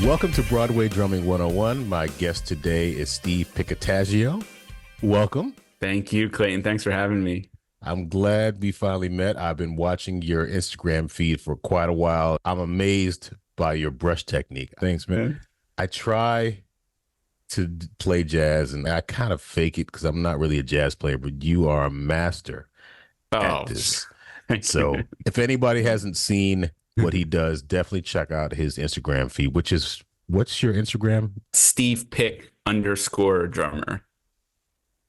Welcome to Broadway Drumming 101. My guest today is Steve Picataggio. Welcome. Thank you, Clayton. Thanks for having me. I'm glad we finally met. I've been watching your Instagram feed for quite a while. I'm amazed by your brush technique. Thanks, man. I try to play jazz and I kind of fake it because I'm not really a jazz player, but you are a master at Oh, this. thank So you. if anybody hasn't seen what he does, definitely check out his Instagram feed, which is, what's your Instagram? Steve Pick _ drummer.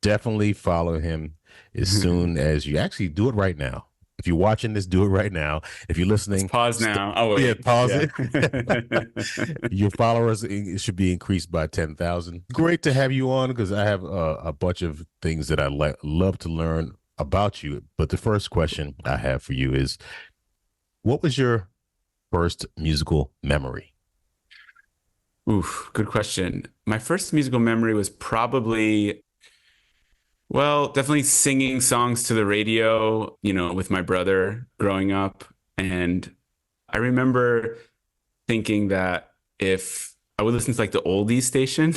Definitely follow him as soon as you actually do it right now. If you're watching this, do it right now. If you're listening, Let's pause now. Oh, wait. yeah, pause Yeah. it. Your followers should be increased by 10,000. Great to have you on because I have a bunch of things that I love to learn about you. But the first question I have for you is, what was your first musical memory? Oof, good question. My first musical memory was probably, well, definitely singing songs to the radio, with my brother growing up. And I remember thinking that if I would listen to like the oldies station,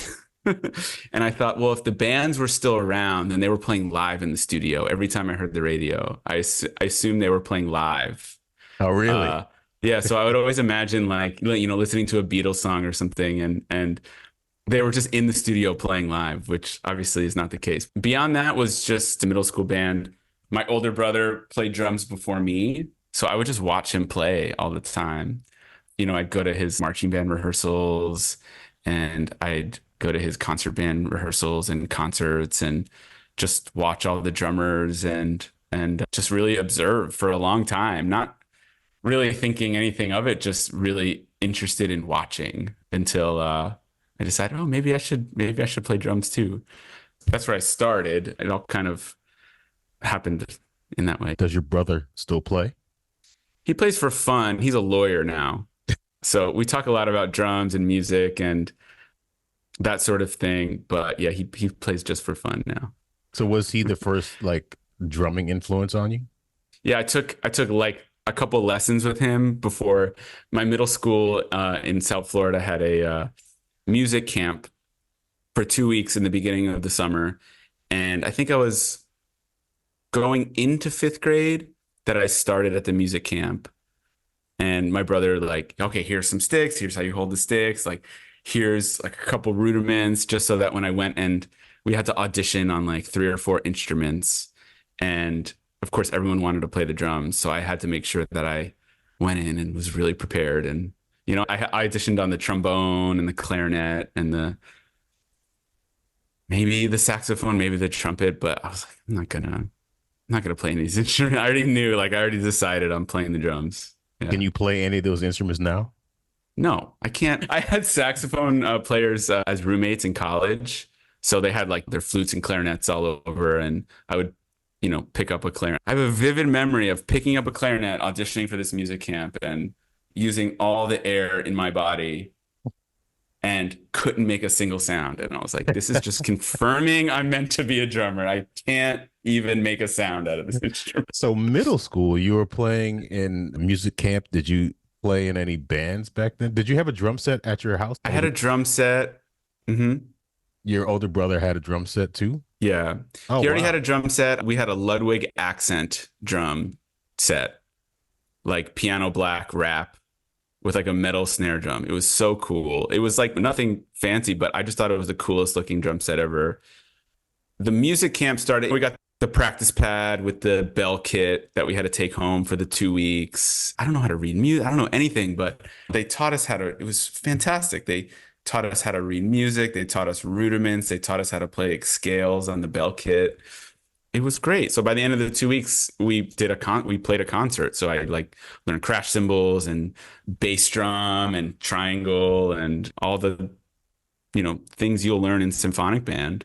and I thought, well, if the bands were still around and they were playing live in the studio, every time I heard the radio, I assumed they were playing live. Oh, really? Yeah, so I would always imagine like, listening to a Beatles song or something and they were just in the studio playing live, which obviously is not the case. Beyond that was just a middle school band. My older brother played drums before me, so I would just watch him play all the time. I'd go to his marching band rehearsals and I'd go to his concert band rehearsals and concerts and just watch all the drummers and just really observe for a long time, not really thinking anything of it, just really interested in watching until I decided, oh, maybe I should play drums too. That's where I started. It all kind of happened in that way. Does your brother still play? He plays for fun. He's a lawyer now. So we talk a lot about drums and music and that sort of thing. But yeah, he plays just for fun now. So was he the first like drumming influence on you? Yeah, I took like a couple lessons with him before my middle school in South Florida had a music camp for 2 weeks in the beginning of the summer. And I think I was going into fifth grade that I started at the music camp. And my brother like, okay, here's some sticks. Here's how you hold the sticks. Like, here's like a couple rudiments, just so that when I went and we had to audition on like 3 or 4 instruments. And of course, everyone wanted to play the drums. So I had to make sure that I went in and was really prepared. And, I auditioned on the trombone and the clarinet and maybe the saxophone, maybe the trumpet, but I was like, I'm not gonna play any of these instruments. I already decided I'm playing the drums. Yeah. Can you play any of those instruments now? No, I can't. I had saxophone players as roommates in college. So they had like their flutes and clarinets all over, and I would pick up a clarinet. I have a vivid memory of picking up a clarinet, auditioning for this music camp and using all the air in my body and couldn't make a single sound. And I was like, this is just confirming I'm meant to be a drummer. I can't even make a sound out of this instrument. So middle school, you were playing in music camp. Did you play in any bands back then? Did you have a drum set at your house? I had a drum set. Mm-hmm. Your older brother had a drum set too? Yeah. Oh, He already wow. had a drum set. We had a Ludwig accent drum set, like piano black wrap with like a metal snare drum. It was so cool. It was like nothing fancy, but I just thought it was the coolest looking drum set ever. The music camp started. We got the practice pad with the bell kit that we had to take home for the 2 weeks. I don't know how to read music. I don't know anything, but they taught us it was fantastic. They taught us how to read music. They taught us rudiments. They taught us how to play like, scales on the bell kit. It was great. So by the end of the 2 weeks, we played a concert. So I like learned crash cymbals and bass drum and triangle and all the, things you'll learn in symphonic band.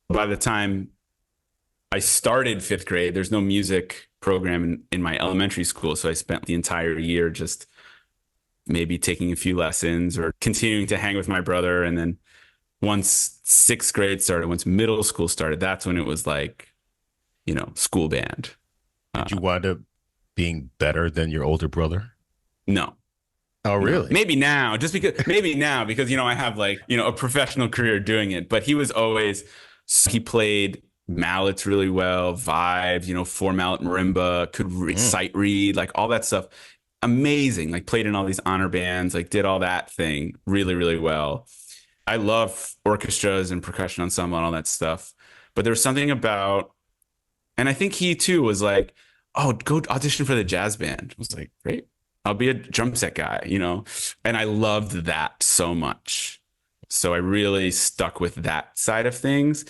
By the time I started fifth grade, there's no music program in my elementary school. So I spent the entire year just maybe taking a few lessons or continuing to hang with my brother. And then once sixth grade started, once middle school started, that's when it was like, school band. Did you wind up being better than your older brother? No. Oh, really? Maybe now because, I have like, a professional career doing it, but he was always, he played mallets really well, vibes, four mallet marimba, could Mm. sight read, like all that stuff. Amazing. Like played in all these honor bands, like did all that thing really, really well. I love orchestras and percussion ensemble and all that stuff. But there was something about, and I think he too was like, oh, go audition for the jazz band. I was like, great. I'll be a drum set guy. And I loved that so much. So I really stuck with that side of things.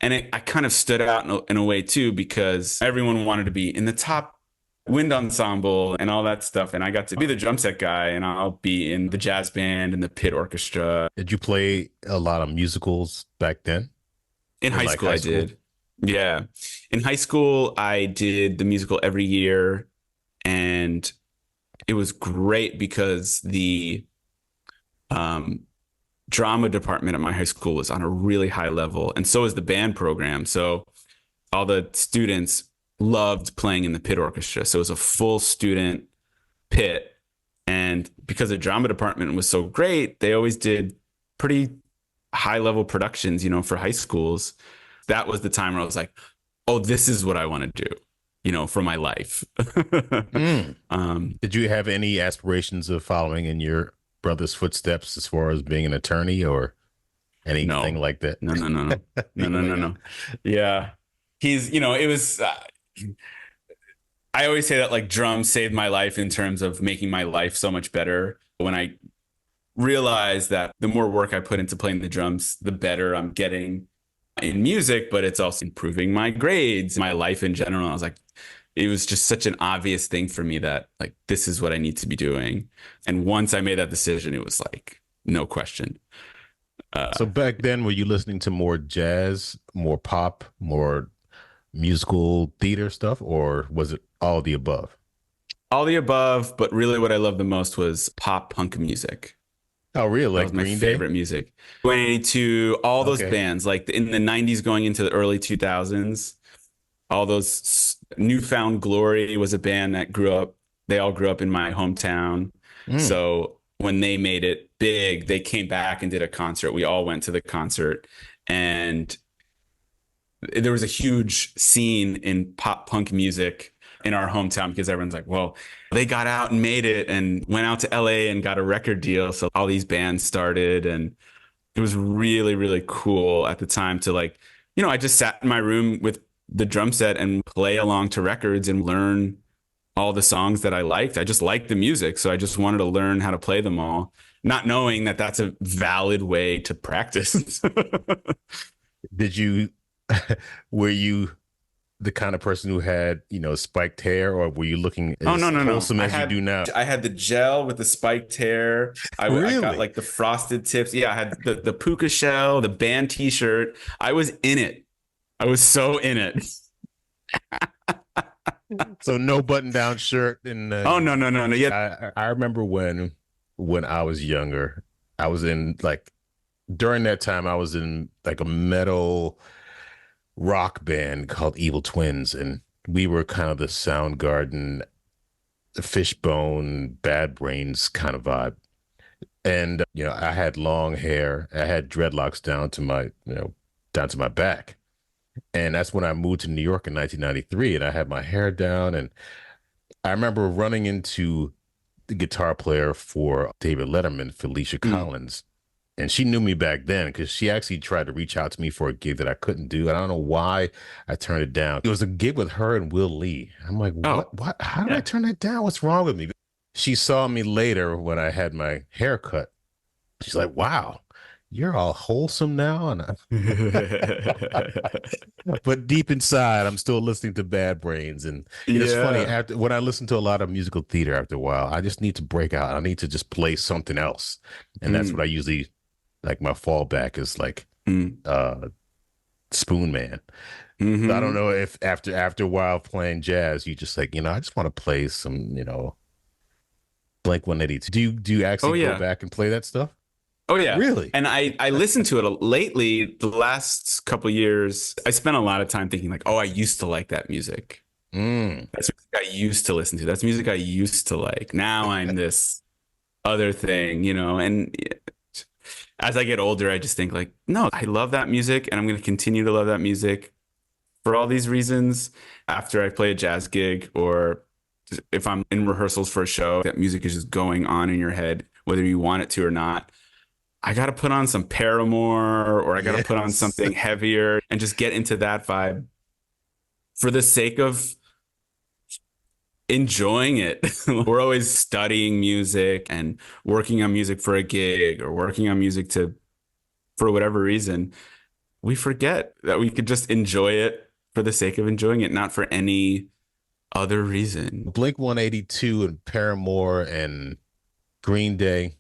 And I kind of stood out in a way too, because everyone wanted to be in the top wind ensemble and all that stuff. And I got to be the drum set guy, and I'll be in the jazz band and the pit orchestra. Did you play a lot of musicals back then? In high Like school, high I school? did. Yeah. In high school, I did the musical every year. And it was great because the um, drama department at my high school was on a really high level. And so is the band program. So all the students loved playing in the pit orchestra. So it was a full student pit. And because the drama department was so great, they always did pretty high level productions, for high schools. That was the time where I was like, oh, this is what I want to do, for my life. Mm. Did you have any aspirations of following in your brother's footsteps as far as being an attorney or anything No, like that? no, no, no, no, no, Oh no, my no, God. no. Yeah. It was, I always say that like drums saved my life in terms of making my life so much better. When I realized that the more work I put into playing the drums, the better I'm getting in music, but it's also improving my grades, my life in general. I was like, it was just such an obvious thing for me that like, this is what I need to be doing. And once I made that decision, it was like, no question. So back then, were you listening to more jazz, more pop, more musical theater stuff, or was it all the above? All the above, but really what I loved the most was pop punk music. Oh, really? That Like was my Green Day? favorite music. 182, all those Okay. bands, like in the 90s going into the early 2000s, all those Newfound Glory was a band that they all grew up in my hometown. Mm. So when they made it big, they came back and did a concert. We all went to the concert, and there was a huge scene in pop punk music in our hometown because everyone's like, well, they got out and made it and went out to LA and got a record deal. So all these bands started, and it was really, really cool at the time to like, I just sat in my room with the drum set and play along to records and learn all the songs that I liked. I just liked the music. So I just wanted to learn how to play them all, not knowing that that's a valid way to practice. Did you, were you the kind of person who had, spiked hair, or were you looking Oh, no, as no, no. wholesome as you do now? I had the gel with the spiked hair. I got Really? like the frosted tips. Yeah, I had the puka shell, the band t-shirt. I was in it. I was so in it. So no button down shirt and Oh, no, no, no, no. Yeah. I remember when I was younger, I was in like during that time I was in like a metal rock band called Evil Twins, and we were kind of the Soundgarden, Fishbone, Bad Brains kind of vibe. And I had long hair, I had dreadlocks down to my back. And that's when I moved to New York in 1993, and I had my hair down. And I remember running into the guitar player for David Letterman, Felicia Mm. Collins. And she knew me back then because she actually tried to reach out to me for a gig that I couldn't do. And I don't know why I turned it down. It was a gig with her and Will Lee. I'm like, Oh, what? How did I yeah. turn that down? What's wrong with me? She saw me later when I had my hair cut. She's like, wow, you're all wholesome now. But deep inside, I'm still listening to Bad Brains. And it's funny, Yeah. after when I listen to a lot of musical theater after a while, I just need to break out. I need to just play something else. And that's what Mm. I usually like my fallback is like Mm. Spoon Man. So I don't Hmm. know if after a while playing jazz, you just like, I just want to play some, Blink 182. Do you Oh, actually go yeah. back and play that stuff? Oh, yeah. Really? And I listened to it lately, the last couple years. I spent a lot of time thinking like, oh, I used to like that music. Mm. That's music I used to listen to. That's music I used to like. Now I'm this. other thing, and as I get older, I just think like, no, I love that music and I'm going to continue to love that music for all these reasons. After I play a jazz gig or if I'm in rehearsals for a show, that music is just going on in your head, whether you want it to or not. I got to put on some Paramore or I got to put on Yes. something heavier and just get into that vibe for the sake of enjoying it. We're always studying music and working on music for a gig or working on music for whatever reason. We forget that we could just enjoy it for the sake of enjoying it, not for any other reason. Blink 182 and Paramore and Green Day.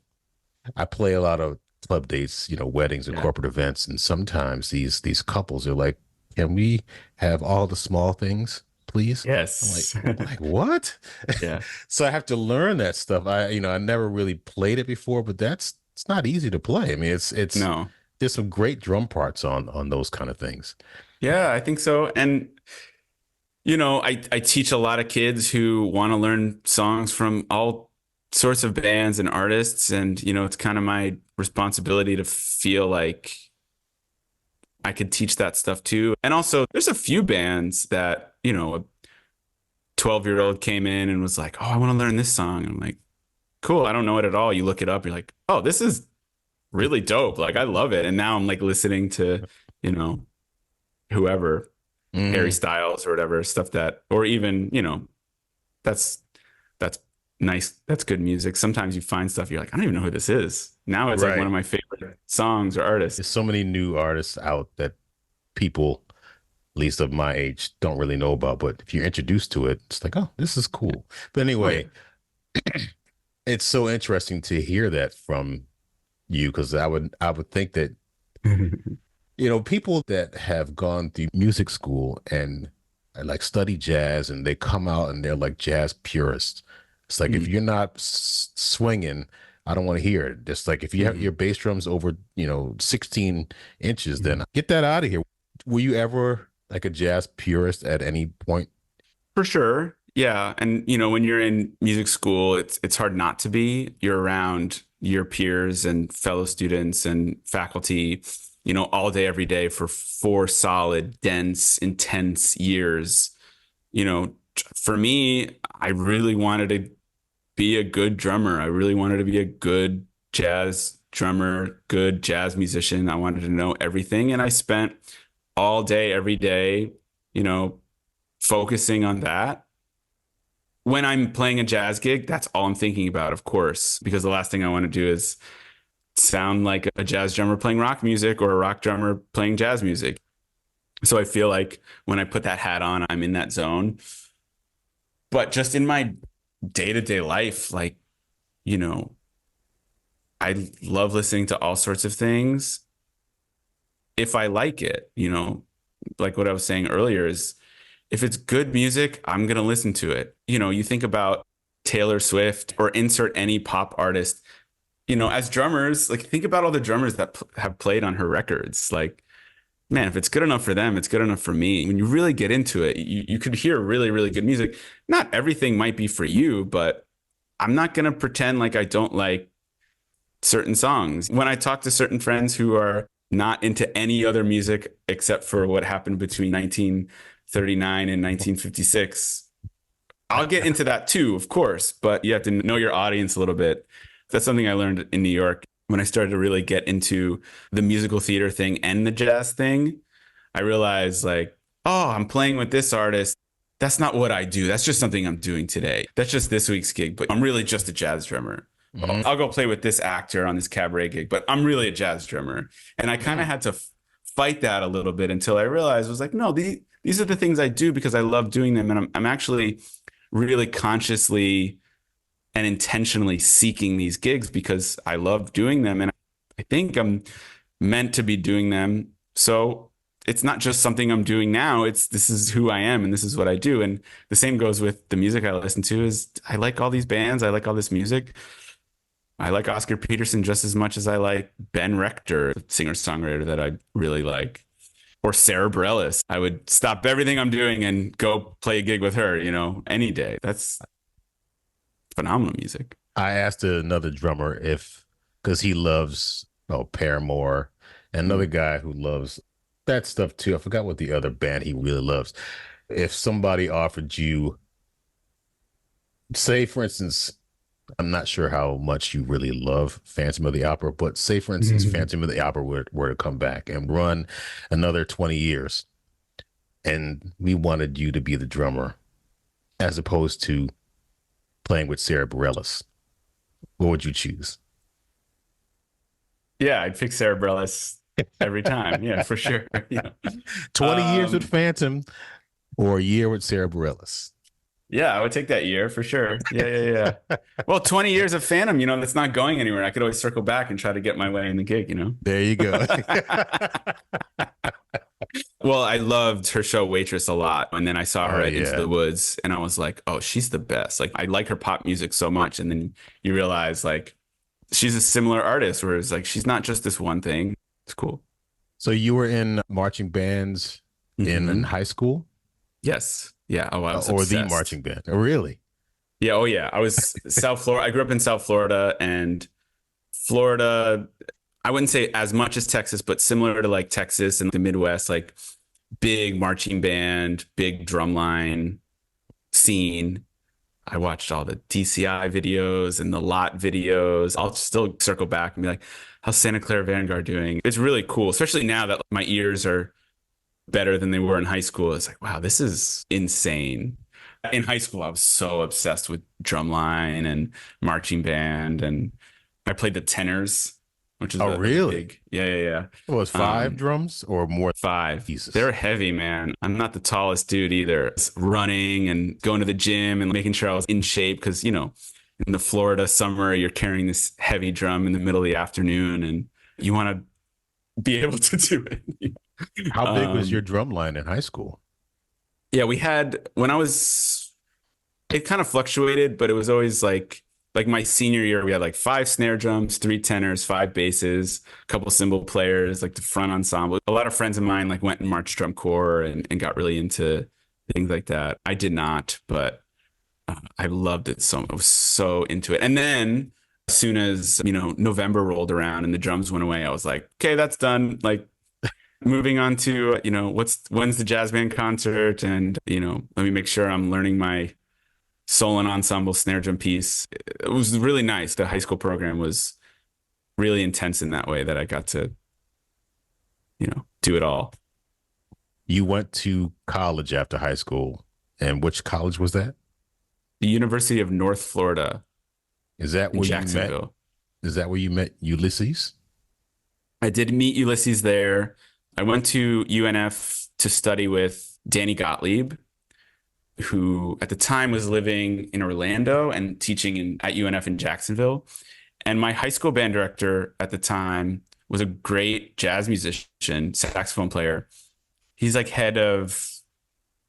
I play a lot of club dates, weddings and Yeah. corporate events, and sometimes these couples are like, "Can we have all the small things, please?" I'm like, Yes. what? Yeah. So I have to learn that stuff. I never really played it before, but it's not easy to play. I mean, it's No. there's some great drum parts on those kind of things. Yeah, I think so. And I teach a lot of kids who want to learn songs from all sorts of bands and artists. And, it's kind of my responsibility to feel like I could teach that stuff too. And also, there's a few bands that, a 12-year-old came in and was like, oh, I want to learn this song. And I'm like, cool. I don't know it at all. You look it up. You're like, oh, this is really dope. Like, I love it. And now I'm like listening to, whoever. Harry Mhm. Styles or whatever stuff or even, that's, that's nice. That's good music. Sometimes you find stuff you're like, I don't even know who this is. Now it's like one Right. of my favorite songs or artists. There's so many new artists out that people, at least of my age, don't really know about. But if you're introduced to it, it's like, oh, this is cool. But Oh yeah. anyway, it's so interesting to hear that from you because I would think that people that have gone through music school and like study jazz and they come out and they're like jazz purists. It's like if Mm, you're not swinging, I don't want to hear it. Just like if you have mm, your bass drums over 16 inches, mm. then get that out of here. Were you ever like a jazz purist at any point? For sure. Yeah. And when you're in music school, it's hard not to be. You're around your peers and fellow students and faculty, all day, every day for 4 solid, dense, intense years. You know, for me, I really wanted to be a good drummer. I really wanted to be a good jazz drummer, good jazz musician. I wanted to know everything. And I spent all day, every day, you know, focusing on that. When I'm playing a jazz gig, that's all I'm thinking about, of course, because the last thing I want to do is sound like a jazz drummer playing rock music or a rock drummer playing jazz music. So I feel like when I put that hat on, I'm in that zone. But just in my day-to-day life, like, you know, I love listening to all sorts of things if I like it, like what I was saying earlier is if it's good music, I'm going to listen to it. You think about Taylor Swift or insert any pop artist, as drummers, like think about all the drummers that have played on her records. Like, man, if it's good enough for them, it's good enough for me. When you really get into it, you could hear really, really good music. Not everything might be for you, but I'm not going to pretend like I don't like certain songs. When I talk to certain friends who are not into any other music except for what happened between 1939 and 1956, I'll get into that too, of course, but you have to know your audience a little bit. That's something I learned in New York when I started to really get into the musical theater thing and the jazz thing. I realized like, oh, I'm playing with this artist. That's not what I do. That's just something I'm doing today. That's just this week's gig, but I'm really just a jazz drummer. Mhm. I'll go play with this actor on this cabaret gig, but I'm really a jazz drummer. And I kind of had to fight that a little bit until I realized I was like, no, these are the things I do because I love doing them. And I'm actually really consciously and intentionally seeking these gigs because I love doing them. And I think I'm meant to be doing them. So it's not just something I'm doing now. This is who I am and this is what I do. And the same goes with the music I listen to is I like all these bands. I like all this music. I like Oscar Peterson just as much as I like Ben Rector, the singer-songwriter that I really like, or Sarah Bareilles. I would stop everything I'm doing and go play a gig with her, any day. That's phenomenal music. I asked another drummer if, because he loves, oh, Paramore, and another Mm. guy who loves that stuff too. I forgot what the other band he really loves. If somebody offered you, say, for instance, I'm not sure how much you really love Phantom of the Opera, but say, for instance, Phantom of the Opera were to come back and run another 20 years, and we wanted you to be the drummer as opposed to playing with Sarah Bareilles, what would you choose? Yeah, I'd pick Sarah Bareilles every time. Yeah, for sure. Yeah. 20 years with Um, Phantom or a year with Sarah Bareilles? yeah, I would take that year for sure. Yeah, yeah, yeah. Well, 20 years of Phantom, that's not going anywhere. I could always circle back and try to get my way in the gig. There you go. Well, I loved her show Waitress a lot. And then I saw her Oh at Into yeah. the Woods and I was like, oh, she's the best. Like, I like her pop music so much. And then you realize, like, she's a similar artist, where it's like, she's not just this one thing. It's cool. So you were in marching bands in Hmm. high school, Yes. Yeah. Oh, I was or the obsessed. marching band? Oh, really? Yeah. Oh, yeah. I was South Florida. I grew up in South Florida, and Florida, I wouldn't say as much as Texas, but similar to like Texas and the Midwest, like big marching band, big drumline scene. I watched all the DCI videos and the lot videos. I'll still circle back and be like, how's Santa Clara Vanguard doing? It's really cool, especially now that my ears are better than they were in high school. It's like, wow, this is insane. In high school, I was so obsessed with drumline and marching band, and I played the tenors, which is Oh, a really? big, yeah, yeah, yeah. It was five Um, drums or more Five. pieces? They're heavy, man. I'm not the tallest dude either. It's running and going to the gym and making sure I was in shape because, in the Florida summer, you're carrying this heavy drum in the middle of the afternoon and you want to be able to do it. How big was your Um, drum line in high school? yeah, we had when I was it kind of fluctuated, but it was always like my senior year, we had like five snare drums, three tenors, five basses, a couple cymbal players, like the front ensemble. A lot of friends of mine like went and marched drum corps and got really into things like that. I did not, but I loved it so I was so into it. And then as soon as, November rolled around and the drums went away, I was like, okay, that's done. Like moving on to, when's the jazz band concert? And, let me make sure I'm learning my solo and ensemble snare drum piece. It was really nice. The high school program was really intense in that way that I got to, do it all. You went to college after high school, and which college was that? The University of North Florida Is that in where you met? Jacksonville. Is that where you met Ulysses? I did meet Ulysses there. I went to UNF to study with Danny Gottlieb, who at the time was living in Orlando and teaching at UNF in Jacksonville. And my high school band director at the time was a great jazz musician, saxophone player. He's like head of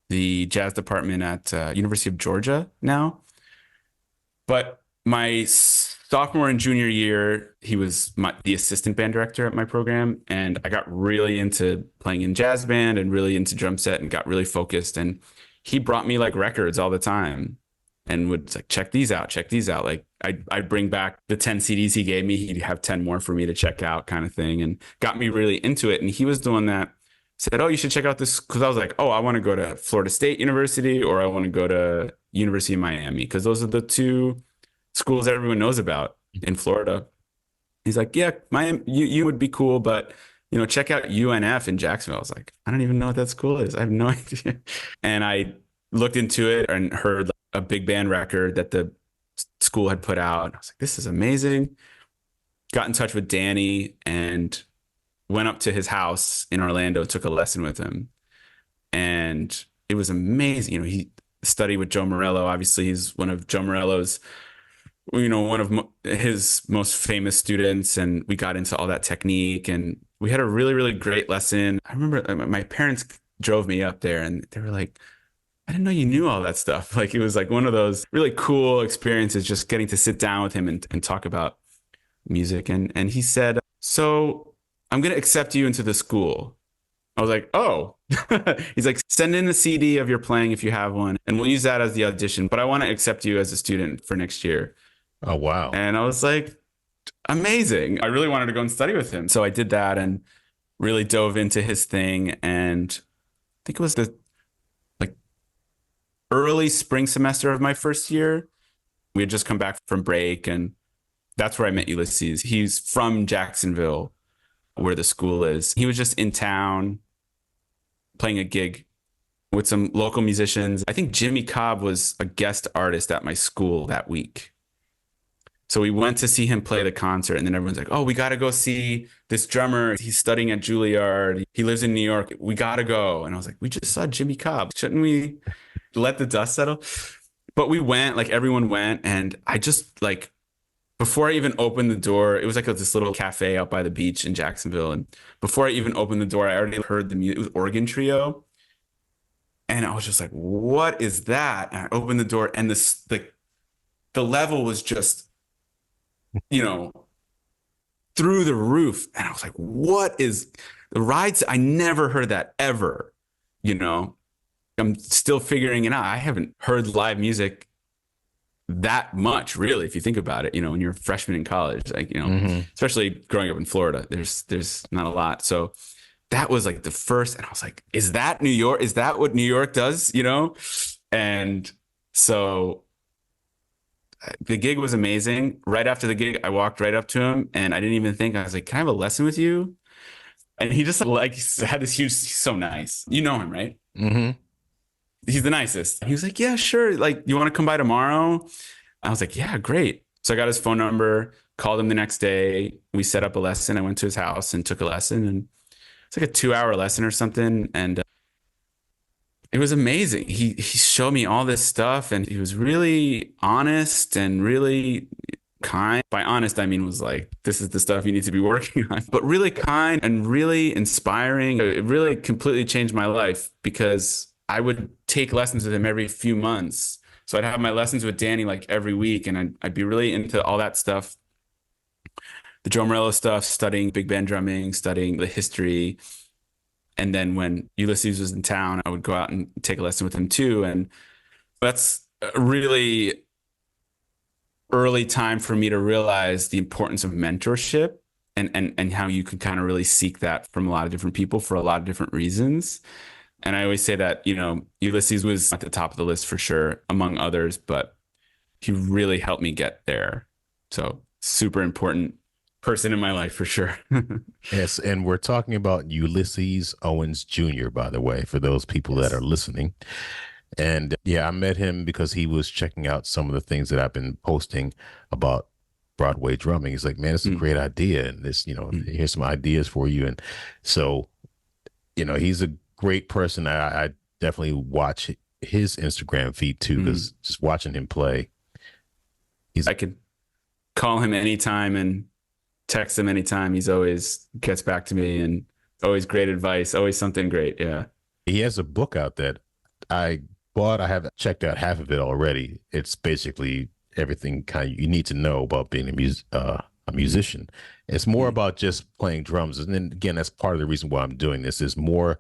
the jazz department at University of Georgia now. But my sophomore and junior year, he was the assistant band director at my program. And I got really into playing in jazz band and really into drum set and got really focused. And he brought me like records all the time and would like, check these out, check these out. Like I'd bring back the 10 CDs he gave me. He'd have 10 more for me to check out kind of thing, and got me really into it. And he was the one that said, oh, you should check out this. Cause I was like, oh, I want to go to Florida State University or I want to go to University of Miami. Cause those are the two schools everyone knows about in Florida. He's like, yeah, Miami, you would be cool, but check out UNF in Jacksonville. I was like, I don't even know what that school is. I have no idea. And I looked into it and heard a big band record that the school had put out. I was like, this is amazing. Got in touch with Danny and went up to his house in Orlando, took a lesson with him. And it was amazing. He studied with Joe Morello. Obviously, he's one of Joe Morello's, one of his most famous students. And we got into all that technique and we had a really, really great lesson. I remember my parents drove me up there and they were like, I didn't know you knew all that stuff. Like it was like one of those really cool experiences, just getting to sit down with him and talk about music. And he said, so I'm going to accept you into the school. I was like, oh, he's like, send in the CD of your playing if you have one, and we'll use that as the audition. But I want to accept you as a student for next year. Oh, wow. And I was like, amazing. I really wanted to go and study with him. So I did that and really dove into his thing. And I think it was the like early spring semester of my first year. We had just come back from break, and that's where I met Ulysses. He's from Jacksonville, where the school is. He was just in town playing a gig with some local musicians. I think Jimmy Cobb was a guest artist at my school that week. So we went to see him play the concert, and then everyone's like, "Oh, we got to go see this drummer. He's studying at Juilliard. He lives in New York. We got to go." And I was like, "We just saw Jimmy Cobb. Shouldn't we let the dust settle?" But we went, like everyone went, and I just like before I even opened the door, it was like this little cafe out by the beach in Jacksonville, and before I even opened the door, I already heard the music. It was Organ Trio, and I was just like, "What is that?" And I opened the door, and the level was just, you know, through the roof. And I was like, what is the rides? I never heard that ever, you know. I'm still figuring it out. I haven't heard live music that much, really, if you think about it, you know, when you're a freshman in college, like, you know, especially growing up in Florida, there's not a lot. So that was like the first, and I was like, is that New York? Is that what New York does, you know? And so the gig was amazing. Right after the gig, I walked right up to him, and I didn't even think. I was like, "Can I have a lesson with you?" And he just like had this huge. He's so nice. You know him, right? Mm-hmm. He's the nicest. He was like, "Yeah, sure. Like, you want to come by tomorrow?" I was like, "Yeah, great." So I got his phone number, called him the next day. We set up a lesson. I went to his house and took a lesson, and it's like a 2-hour lesson or something. And it was amazing. He showed me all this stuff, and he was really honest and really kind. By honest, I mean was like, this is the stuff you need to be working on. But really kind and really inspiring. It really completely changed my life because I would take lessons with him every few months. So I'd have my lessons with Danny like every week, and I'd be really into all that stuff, the Joe Morello stuff, studying big band drumming, studying the history. And then when Ulysses was in town, I would go out and take a lesson with him too. And that's a really early time for me to realize the importance of mentorship and how you can kind of really seek that from a lot of different people for a lot of different reasons. And I always say that, you know, Ulysses was at the top of the list for sure, among others, but he really helped me get there. So super important person in my life for sure. Yes, and we're talking about Ulysses Owens Jr., by the way, for those people that are listening. And yeah, I met him because he was checking out some of the things that I've been posting about Broadway drumming. He's like, "Man, it's a great idea. And this, you know, here's some ideas for you." And so, you know, he's a great person. I definitely watch his Instagram feed too, because just watching him play, I could call him anytime and text him anytime. He's always gets back to me, and always great advice, always something great. Yeah. he has a book out that I bought. I have checked out half of it already. It's basically everything kind of you need to know about being a musician. It's more about just playing drums. And then again, that's part of the reason why I'm doing this is more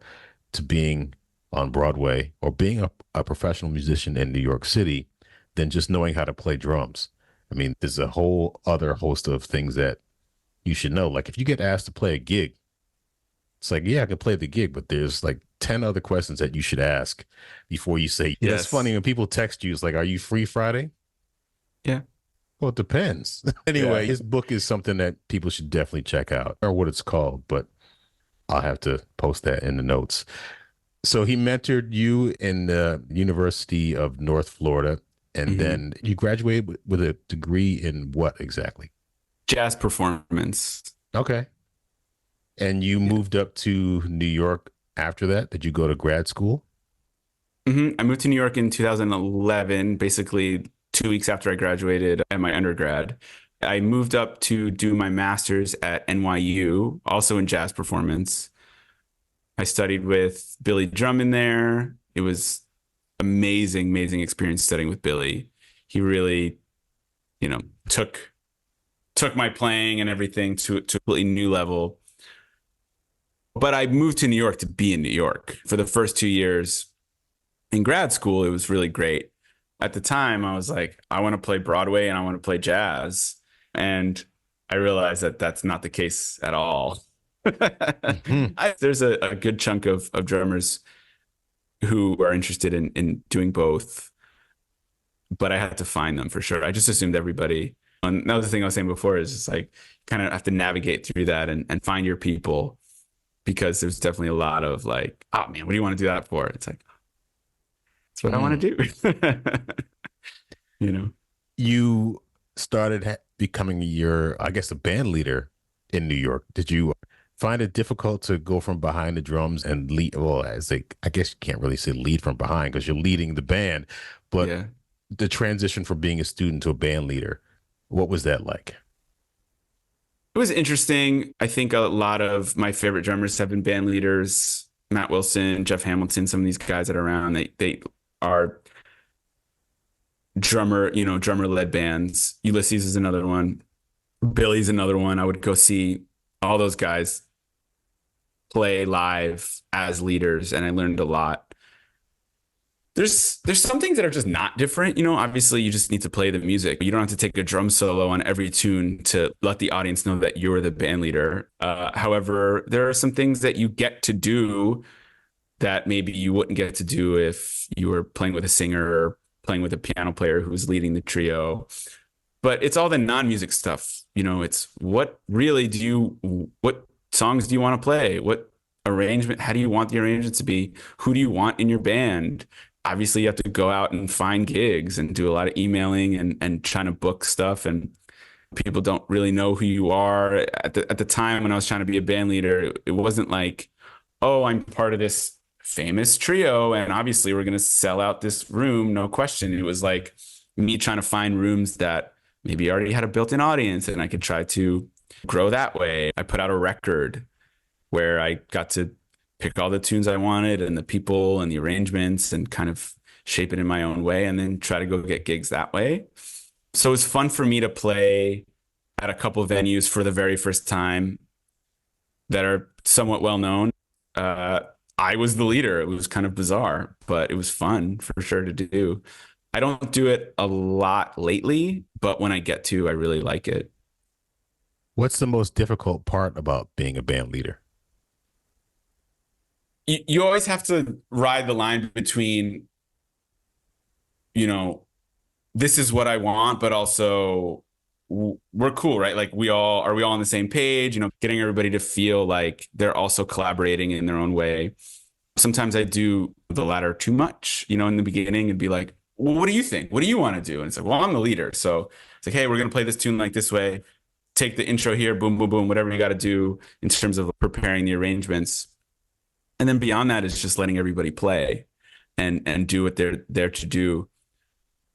to being on Broadway or being a professional musician in New York City than just knowing how to play drums. I mean, there's a whole other host of things that you should know. Like if you get asked to play a gig, it's like, yeah, I can play the gig, but there's like 10 other questions that you should ask before you say, yeah. It's funny when people text you, it's like, "Are you free Friday?" Yeah. Well, it depends. Anyway, his book is something that people should definitely check out, or what it's called, but I'll have to post that in the notes. So he mentored you in the University of North Florida, and then you graduated with a degree in what exactly? Jazz performance. Okay. And you moved up to New York after that? Did you go to grad school? I moved to New York in 2011, basically 2 weeks after I graduated at my undergrad. I moved up to do my master's at NYU, also in jazz performance. I studied with Billy Drummond there. It was amazing, amazing experience studying with Billy. He really, you know, took my playing and everything to a completely new level. But I moved to New York to be in New York. For the first 2 years in grad school, it was really great. at the time I was like, I want to play Broadway and I want to play jazz. And I realized that that's not the case at all. Mhm. There's a good chunk of drummers who are interested in doing both, but I had to find them for sure. I just assumed everybody. And that was the thing I was saying before is just like kind of have to navigate through that and find your people because there's definitely a lot of like, oh man, what do you want to do that for? It's like, that's what I want Mm. to do. You know? You started becoming your, I guess, a band leader in New York. Did you find it difficult to go from behind the drums and lead? Well, I guess you can't really say lead from behind because you're leading the band, but Yeah. the transition from being a student to a band leader, what was that like? It was interesting. I think a lot of my favorite drummers have been band leaders. Matt Wilson, Jeff Hamilton, some of these guys that are around, they are drummer led bands. Ulysses is another one. Billy's another one. I would go see all those guys play live as leaders, and I learned a lot. There's some things that are just not different. Obviously you just need to play the music. You don't have to take a drum solo on every tune to let the audience know that you're the band leader. However, there are some things that you get to do that maybe you wouldn't get to do if you were playing with a singer or playing with a piano player who's leading the trio. But it's all the non-music stuff. It's what songs do you want to play? What arrangement? How do you want the arrangement to be? Who do you want in your band? Obviously, you have to go out and find gigs and do a lot of emailing and trying to book stuff. And people don't really know who you are. At the time when I was trying to be a band leader, it wasn't like, oh, I'm part of this famous trio and obviously we're going to sell out this room, no question. It was like me trying to find rooms that maybe already had a built-in audience and I could try to grow that way. I put out a record where I got to pick all the tunes I wanted and the people and the arrangements and kind of shape it in my own way and then try to go get gigs that way. So it was fun for me to play at a couple of venues for the very first time that are somewhat well known. I was the leader. It was kind of bizarre, but it was fun for sure to do. I don't do it a lot lately, but when I get to, I really like it. What's the most difficult part about being a band leader? You always have to ride the line between, you know, this is what I want, but also we're cool, right? Like we all on the same page, getting everybody to feel like they're also collaborating in their own way. Sometimes I do the latter too much, in the beginning and be like, well, what do you think? What do you want to do? And it's like, well, I'm the leader. So it's like, hey, we're going to play this tune like this way. Take the intro here, boom, boom, boom, whatever you got to do in terms of preparing the arrangements. And then beyond that is just letting everybody play and do what they're there to do.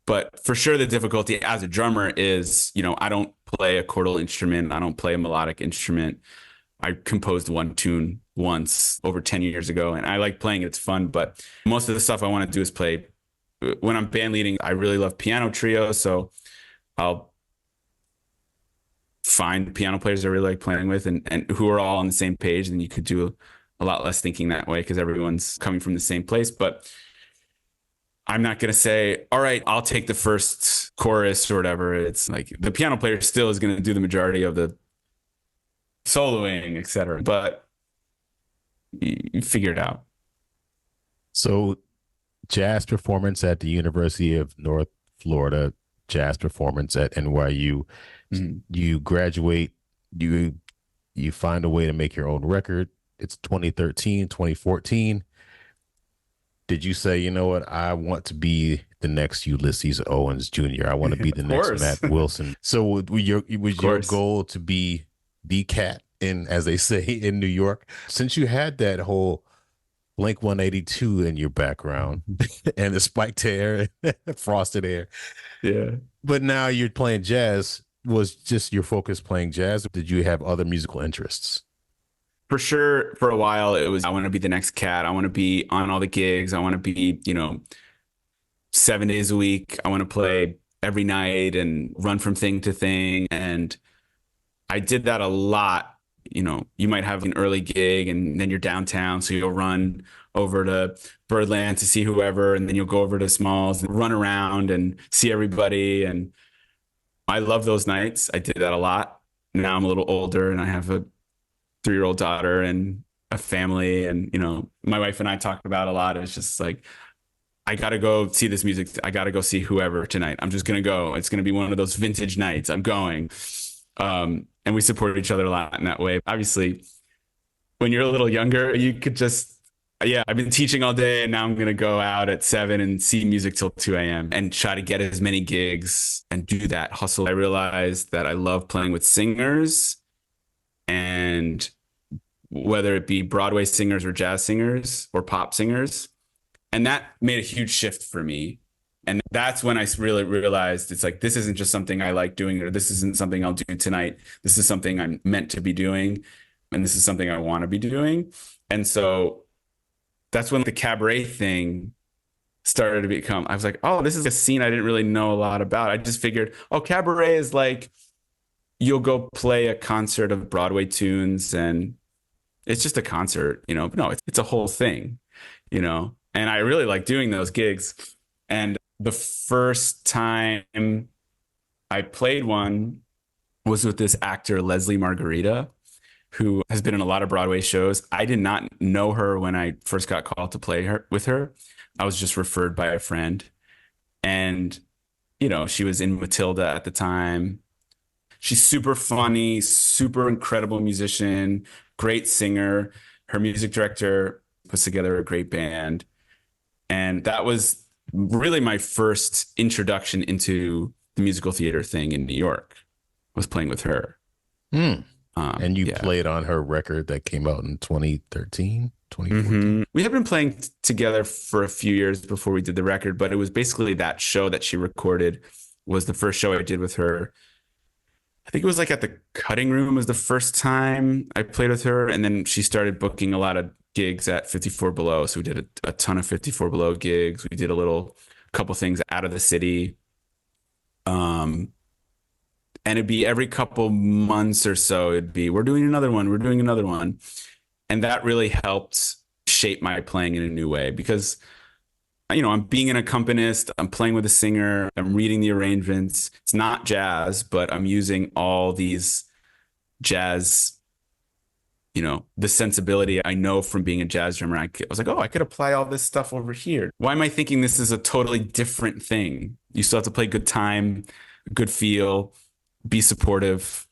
But for sure, the difficulty as a drummer is, I don't play a chordal instrument. I don't play a melodic instrument. I composed one tune once over 10 years ago, and I like playing it. It's fun. But most of the stuff I want to do is play. When I'm band leading, I really love piano trio. So I'll find piano players I really like playing with and who are all on the same page. And you could do a lot less thinking that way because everyone's coming from the same place. But I'm not going to say, all right, I'll take the first chorus or whatever. It's like the piano player still is going to do the majority of the soloing, etc. But you figure it out. So, jazz performance at the University of North Florida, jazz performance at NYU. Mm-hmm. You graduate, you find a way to make your own record. It's 2013, 2014. Did you say, you know what, I want to be the next Ulysses Owens Jr.? I want to be the next Matt Wilson. So was your goal to be the cat in, as they say, in New York? Since you had that whole Blink 182 in your background and the spiked hair, frosted hair. Yeah. But now you're playing jazz. Was just your focus playing jazz? Or did you have other musical interests? For sure, for a while, it was, I want to be the next cat. I want to be on all the gigs. I want to be, 7 days a week. I want to play every night and run from thing to thing. And I did that a lot, you might have an early gig and then you're downtown. So you'll run over to Birdland to see whoever, and then you'll go over to Smalls and run around and see everybody. And I love those nights. I did that a lot. Now I'm a little older and I have a 3-year-old daughter and a family. And, my wife and I talk about a lot. It's just like, I got to go see this music. I got to go see whoever tonight. I'm just going to go. It's going to be one of those vintage nights. I'm going. And we support each other a lot in that way. Obviously, when you're a little younger, you could just, I've been teaching all day and now I'm going to go out at 7 and see music till 2 a.m. and try to get as many gigs and do that hustle. I realized that I love playing with singers, and whether it be Broadway singers or jazz singers or pop singers. And that made a huge shift for me. And that's when I really realized it's like, this isn't just something I like doing, or this isn't something I'll do tonight. This is something I'm meant to be doing. And this is something I want to be doing. And so that's when the cabaret thing started to become, I was like, oh, this is a scene I didn't really know a lot about. I just figured, oh, cabaret is like, you'll go play a concert of Broadway tunes and it's just a concert, No, it's a whole thing, And I really like doing those gigs. And the first time I played one was with this actor, Leslie Margarita, who has been in a lot of Broadway shows. I did not know her when I first got called to play with her. I was just referred by a friend. And, she was in Matilda at the time. She's super funny, super incredible musician, great singer. Her music director puts together a great band. And that was really my first introduction into the musical theater thing in New York, was playing with her. And you played on her record that came out in 2013, 2014? Mm-hmm. We had been playing together for a few years before we did the record, but it was basically that show that she recorded was the first show I did with her. I think it was like at the Cutting Room was the first time I played with her. And then she started booking a lot of gigs at 54 Below. So we did a ton of 54 Below gigs. We did a couple things out of the city. And it'd be every couple months or so, we're doing another one. And that really helped shape my playing in a new way because, I'm being an accompanist, I'm playing with a singer, I'm reading the arrangements. It's not jazz, but I'm using all these jazz, the sensibility I know from being a jazz drummer. I was like, oh, I could apply all this stuff over here. Why am I thinking this is a totally different thing? You still have to play good time, good feel, be supportive.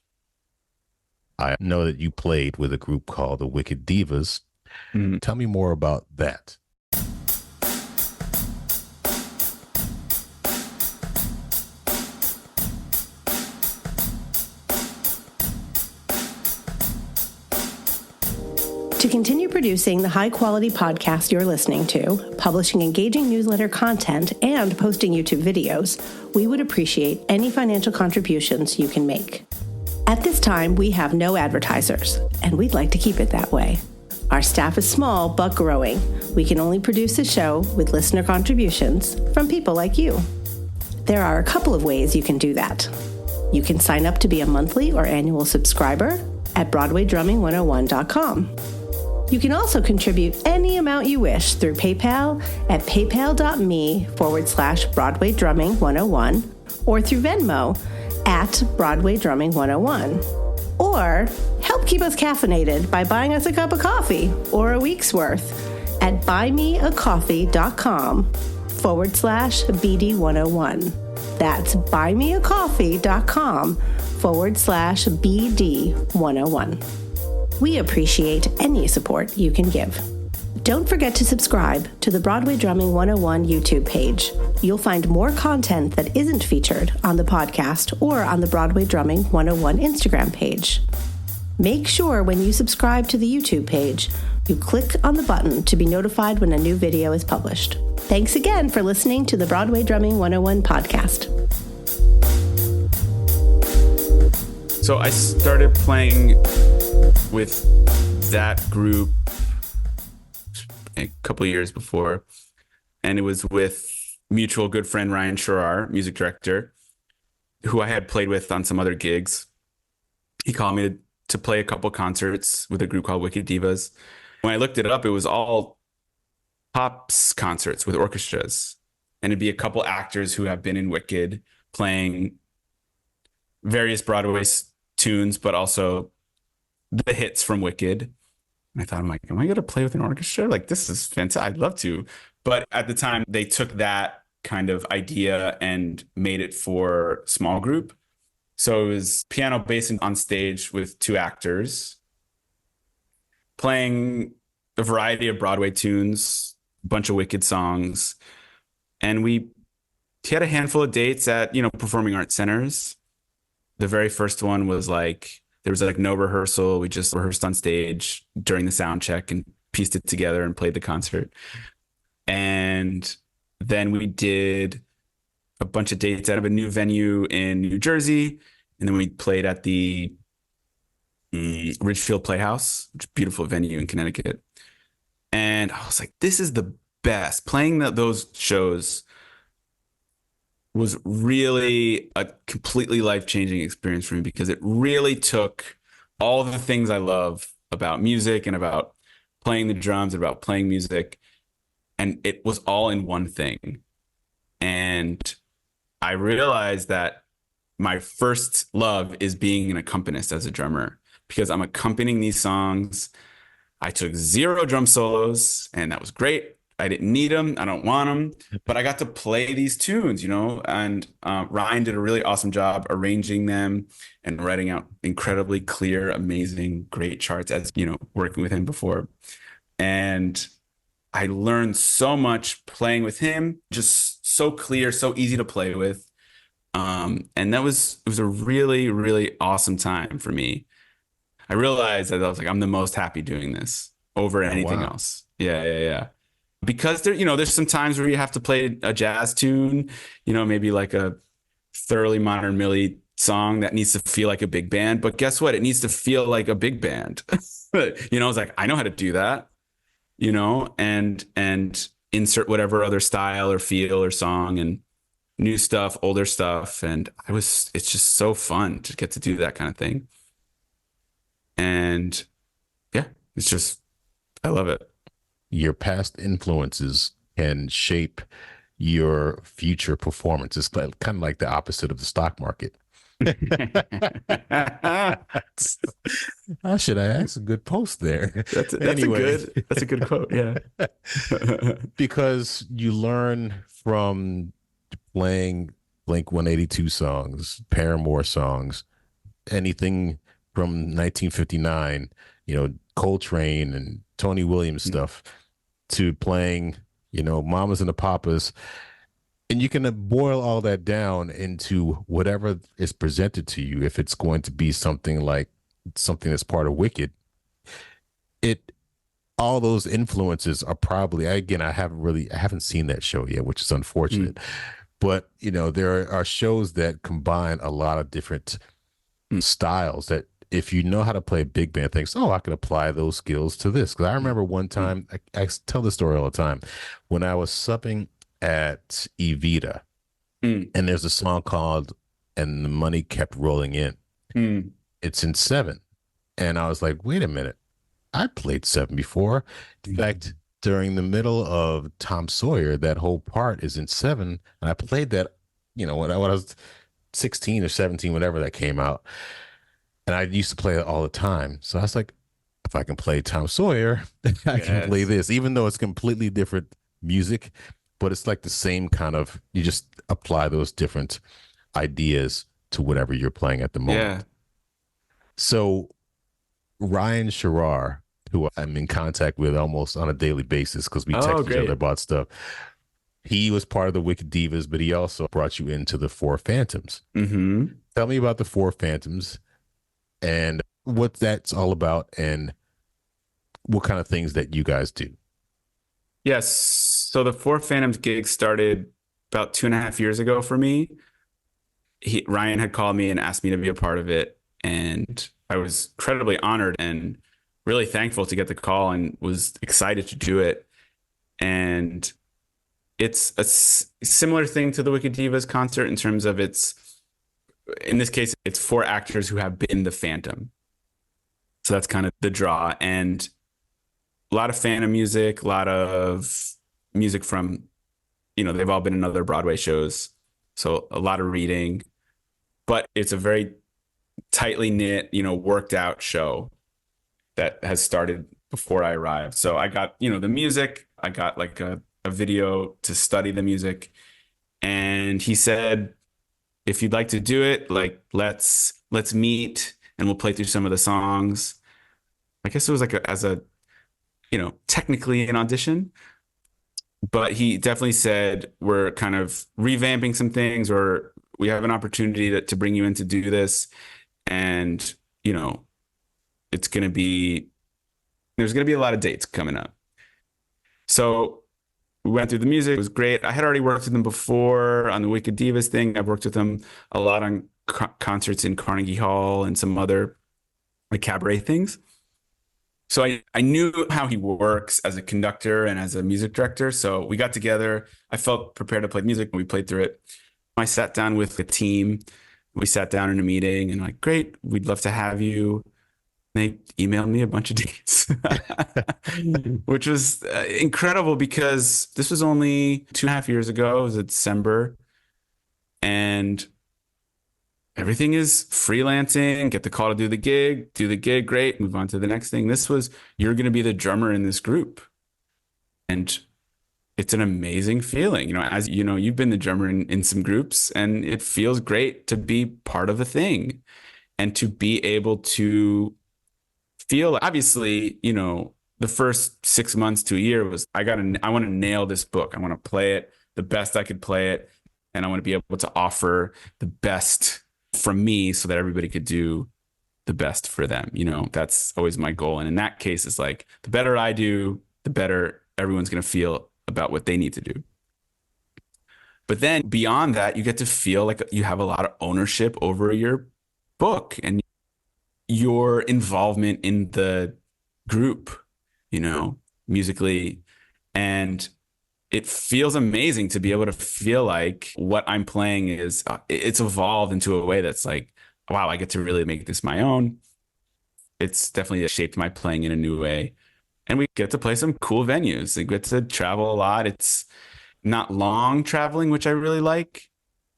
I know that you played with a group called the Wicked Divas. Mm-hmm. Tell me more about that. To continue producing the high-quality podcast you're listening to, publishing engaging newsletter content, and posting YouTube videos, we would appreciate any financial contributions you can make. At this time, we have no advertisers, and we'd like to keep it that way. Our staff is small but growing. We can only produce a show with listener contributions from people like you. There are a couple of ways you can do that. You can sign up to be a monthly or annual subscriber at BroadwayDrumming101.com. You can also contribute any amount you wish through PayPal at paypal.me/BroadwayDrumming101 or through Venmo at Broadway Drumming 101. Or help keep us caffeinated by buying us a cup of coffee or a week's worth at buymeacoffee.com/BD101. That's buymeacoffee.com/BD101. We appreciate any support you can give. Don't forget to subscribe to the Broadway Drumming 101 YouTube page. You'll find more content that isn't featured on the podcast or on the Broadway Drumming 101 Instagram page. Make sure when you subscribe to the YouTube page, you click on the button to be notified when a new video is published. Thanks again for listening to the Broadway Drumming 101 podcast. So I started playing with that group a couple of years before, and it was with mutual good friend Ryan Sherrar, music director, who I had played with on some other gigs. He called me to play a couple concerts with a group called Wicked Divas. When I looked it up, it was all pops concerts with orchestras. And it'd be a couple actors who have been in Wicked playing various Broadway tunes, but also the hits from Wicked. And I thought, I'm like, am I going to play with an orchestra? Like, this is fantastic. I'd love to. But at the time, they took that kind of idea and made it for small group. So it was piano, bass, and on stage with 2 actors playing a variety of Broadway tunes, a bunch of Wicked songs. And we had a handful of dates at, performing arts centers. The very first one was like, there was like no rehearsal. We just rehearsed on stage during the sound check and pieced it together and played the concert. And then we did a bunch of dates out of a new venue in New Jersey. And then we played at the Ridgefield Playhouse, which is a beautiful venue in Connecticut. And I was like, this is the best. Playing those shows was really a completely life-changing experience for me, because it really took all the things I love about music and about playing the drums and about playing music, and it was all in one thing. And I realized that my first love is being an accompanist as a drummer, because I'm accompanying these songs. I took 0 drum solos, and that was great. I didn't need them. I don't want them, but I got to play these tunes, and Ryan did a really awesome job arranging them and writing out incredibly clear, amazing, great charts, as, working with him before. And I learned so much playing with him, just so clear, so easy to play with. And it was a really, really awesome time for me. I realized that I was like, I'm the most happy doing this over anything else. Yeah. Because there's some times where you have to play a jazz tune, maybe like a thoroughly modern Millie song that needs to feel like a big band. But guess what? It needs to feel like a big band. It's like, I know how to do that, and insert whatever other style or feel or song, and new stuff, older stuff. And it's just so fun to get to do that kind of thing. And yeah, I love it. Your past influences can shape your future performance. It's kind of like the opposite of the stock market. How should I ask? A good post there. That's a good quote. Yeah. Because you learn from playing Blink 182 songs, Paramore songs, anything from 1959, Coltrane and Tony Williams stuff, to playing, Mamas and the Papas. And you can boil all that down into whatever is presented to you. If it's going to be something that's part of Wicked, all those influences are probably, again, I haven't seen that show yet, which is unfortunate. But, there are shows that combine a lot of different styles that, if you know how to play big band, thinks, oh, I could apply those skills to this. Because I remember one time, I tell this story all the time, when I was subbing at Evita, and there's a song called "And the Money Kept Rolling In." It's in 7, and I was like, wait a minute, I played 7 before. In fact, during the middle of Tom Sawyer, that whole part is in 7, and I played that, when I was 16 or 17, whenever that came out. And I used to play it all the time. So I was like, if I can play Tom Sawyer, I can play this, even though it's completely different music, but it's like the same kind of, you just apply those different ideas to whatever you're playing at the moment. Yeah. So Ryan Sherrar, who I'm in contact with almost on a daily basis because we text each other about stuff, he was part of the Wicked Divas, but he also brought you into the Four Phantoms. Tell me about the Four Phantoms and what that's all about, and what kind of things that you guys do. Yes. So the Four Phantoms gig started about 2.5 years ago for me. Ryan had called me and asked me to be a part of it. And I was incredibly honored and really thankful to get the call, and was excited to do it. And it's a similar thing to the Wicked Divas concert in terms of in this case, it's 4 actors who have been the Phantom. So that's kind of the draw. And a lot of Phantom music, a lot of music from, they've all been in other Broadway shows. So a lot of reading, but it's a very tightly knit, worked out show that has started before I arrived. So I got, the music, I got like a video to study the music. And he said, if you'd like to do it, like, let's meet and we'll play through some of the songs. I guess it was like technically an audition, but he definitely said, we're kind of revamping some things, or we have an opportunity to bring you in to do this. And, there's going to be a lot of dates coming up. So we went through the music. It was great. I had already worked with them before on the Wicked Divas thing. I've worked with them a lot on concerts in Carnegie Hall and some other like cabaret things. So I knew how he works as a conductor and as a music director. So we got together. I felt prepared to play music and we played through it. I sat down with the team. We sat down in a meeting and like, great, we'd love to have you. They emailed me a bunch of dates, which was incredible because this was only 2.5 years ago. It was in December. And everything is freelancing, get the call to do the gig, great, move on to the next thing. This was, you're going to be the drummer in this group. And it's an amazing feeling. As you know, you've been the drummer in some groups, and it feels great to be part of a thing and to be able to feel, obviously, the first 6 months to a year was, I want to nail this book. I want to play it the best I could play it. And I want to be able to offer the best from me so that everybody could do the best for them. That's always my goal. And in that case, it's like, the better I do, the better everyone's going to feel about what they need to do. But then beyond that, you get to feel like you have a lot of ownership over your book and your involvement in the group, musically. And it feels amazing to be able to feel like what I'm playing is, it's evolved into a way that's like, wow, I get to really make this my own. It's definitely shaped my playing in a new way. And we get to play some cool venues. We get to travel a lot. It's not long traveling, which I really like.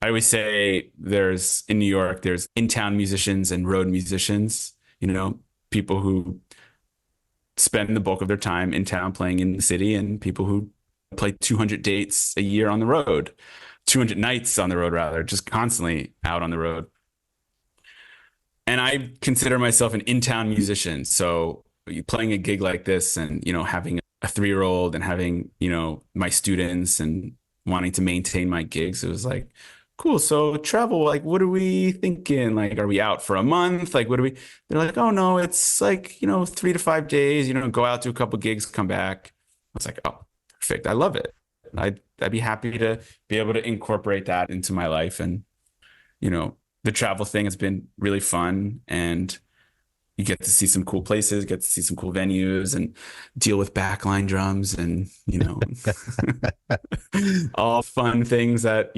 I always say in New York, there's in-town musicians and road musicians, people who spend the bulk of their time in town playing in the city, and people who play 200 dates a year on the road, 200 nights on the road, rather, just constantly out on the road. And I consider myself an in-town musician. So playing a gig like this and, having a 3-year-old and having, my students and wanting to maintain my gigs, it was like, cool. So travel, like, what are we thinking? Like, are we out for a month? Like, they're like, oh no, it's like, 3 to 5 days, go out to a couple gigs, come back. I was like, oh, perfect. I love it. I'd be happy to be able to incorporate that into my life. And, the travel thing has been really fun, and you get to see some cool places, get to see some cool venues and deal with backline drums and, all fun things that,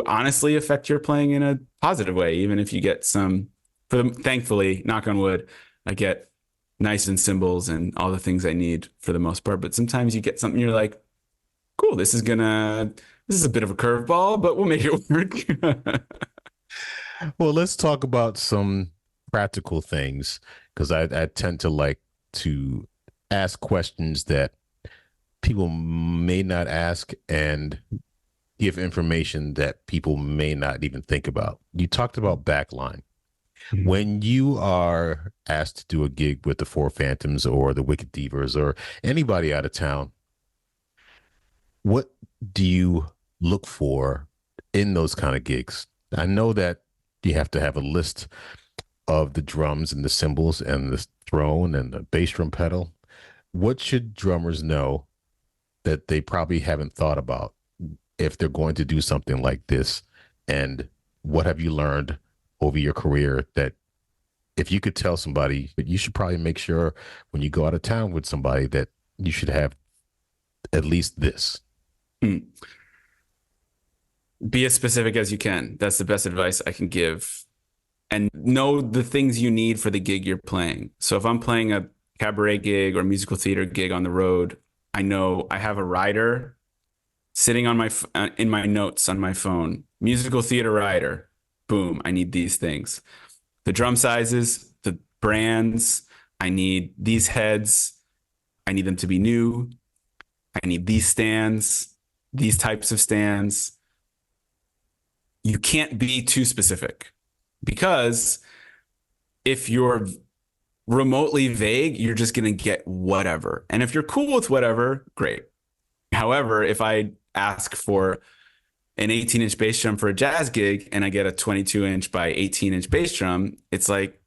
honestly affect your playing in a positive way. Even if you get thankfully, knock on wood, I get nice and cymbals and all the things I need for the most part. But sometimes you get something you're like, cool, this is a bit of a curveball, but we'll make it work. Well, let's talk about some practical things, because I tend to like to ask questions that people may not ask and give information that people may not even think about. You talked about backline. Mm-hmm. When you are asked to do a gig with the Four Phantoms or the Wicked Divas or anybody out of town, what do you look for in those kind of gigs? I know that you have to have a list of the drums and the cymbals and the throne and the bass drum pedal. What should drummers know that they probably haven't thought about if they're going to do something like this? And what have you learned over your career that if you could tell somebody, but you should probably make sure when you go out of town with somebody that you should have at least this? Be as specific as you can. That's the best advice I can give. and know the things you need for the gig you're playing. So if I'm playing a cabaret gig or musical theater gig on the road, I know I have a rider sitting on my in my notes on my phone. Musical theater rider. Boom, I need these things. The drum sizes, the brands, I need these heads. I need them to be new. I need these stands, these types of stands. You can't be too specific, because if you're remotely vague, you're just going to get whatever. And if you're cool with whatever, great. However, if I ask for an 18-inch bass drum for a jazz gig and I get a 22-inch by 18-inch bass drum, it's like,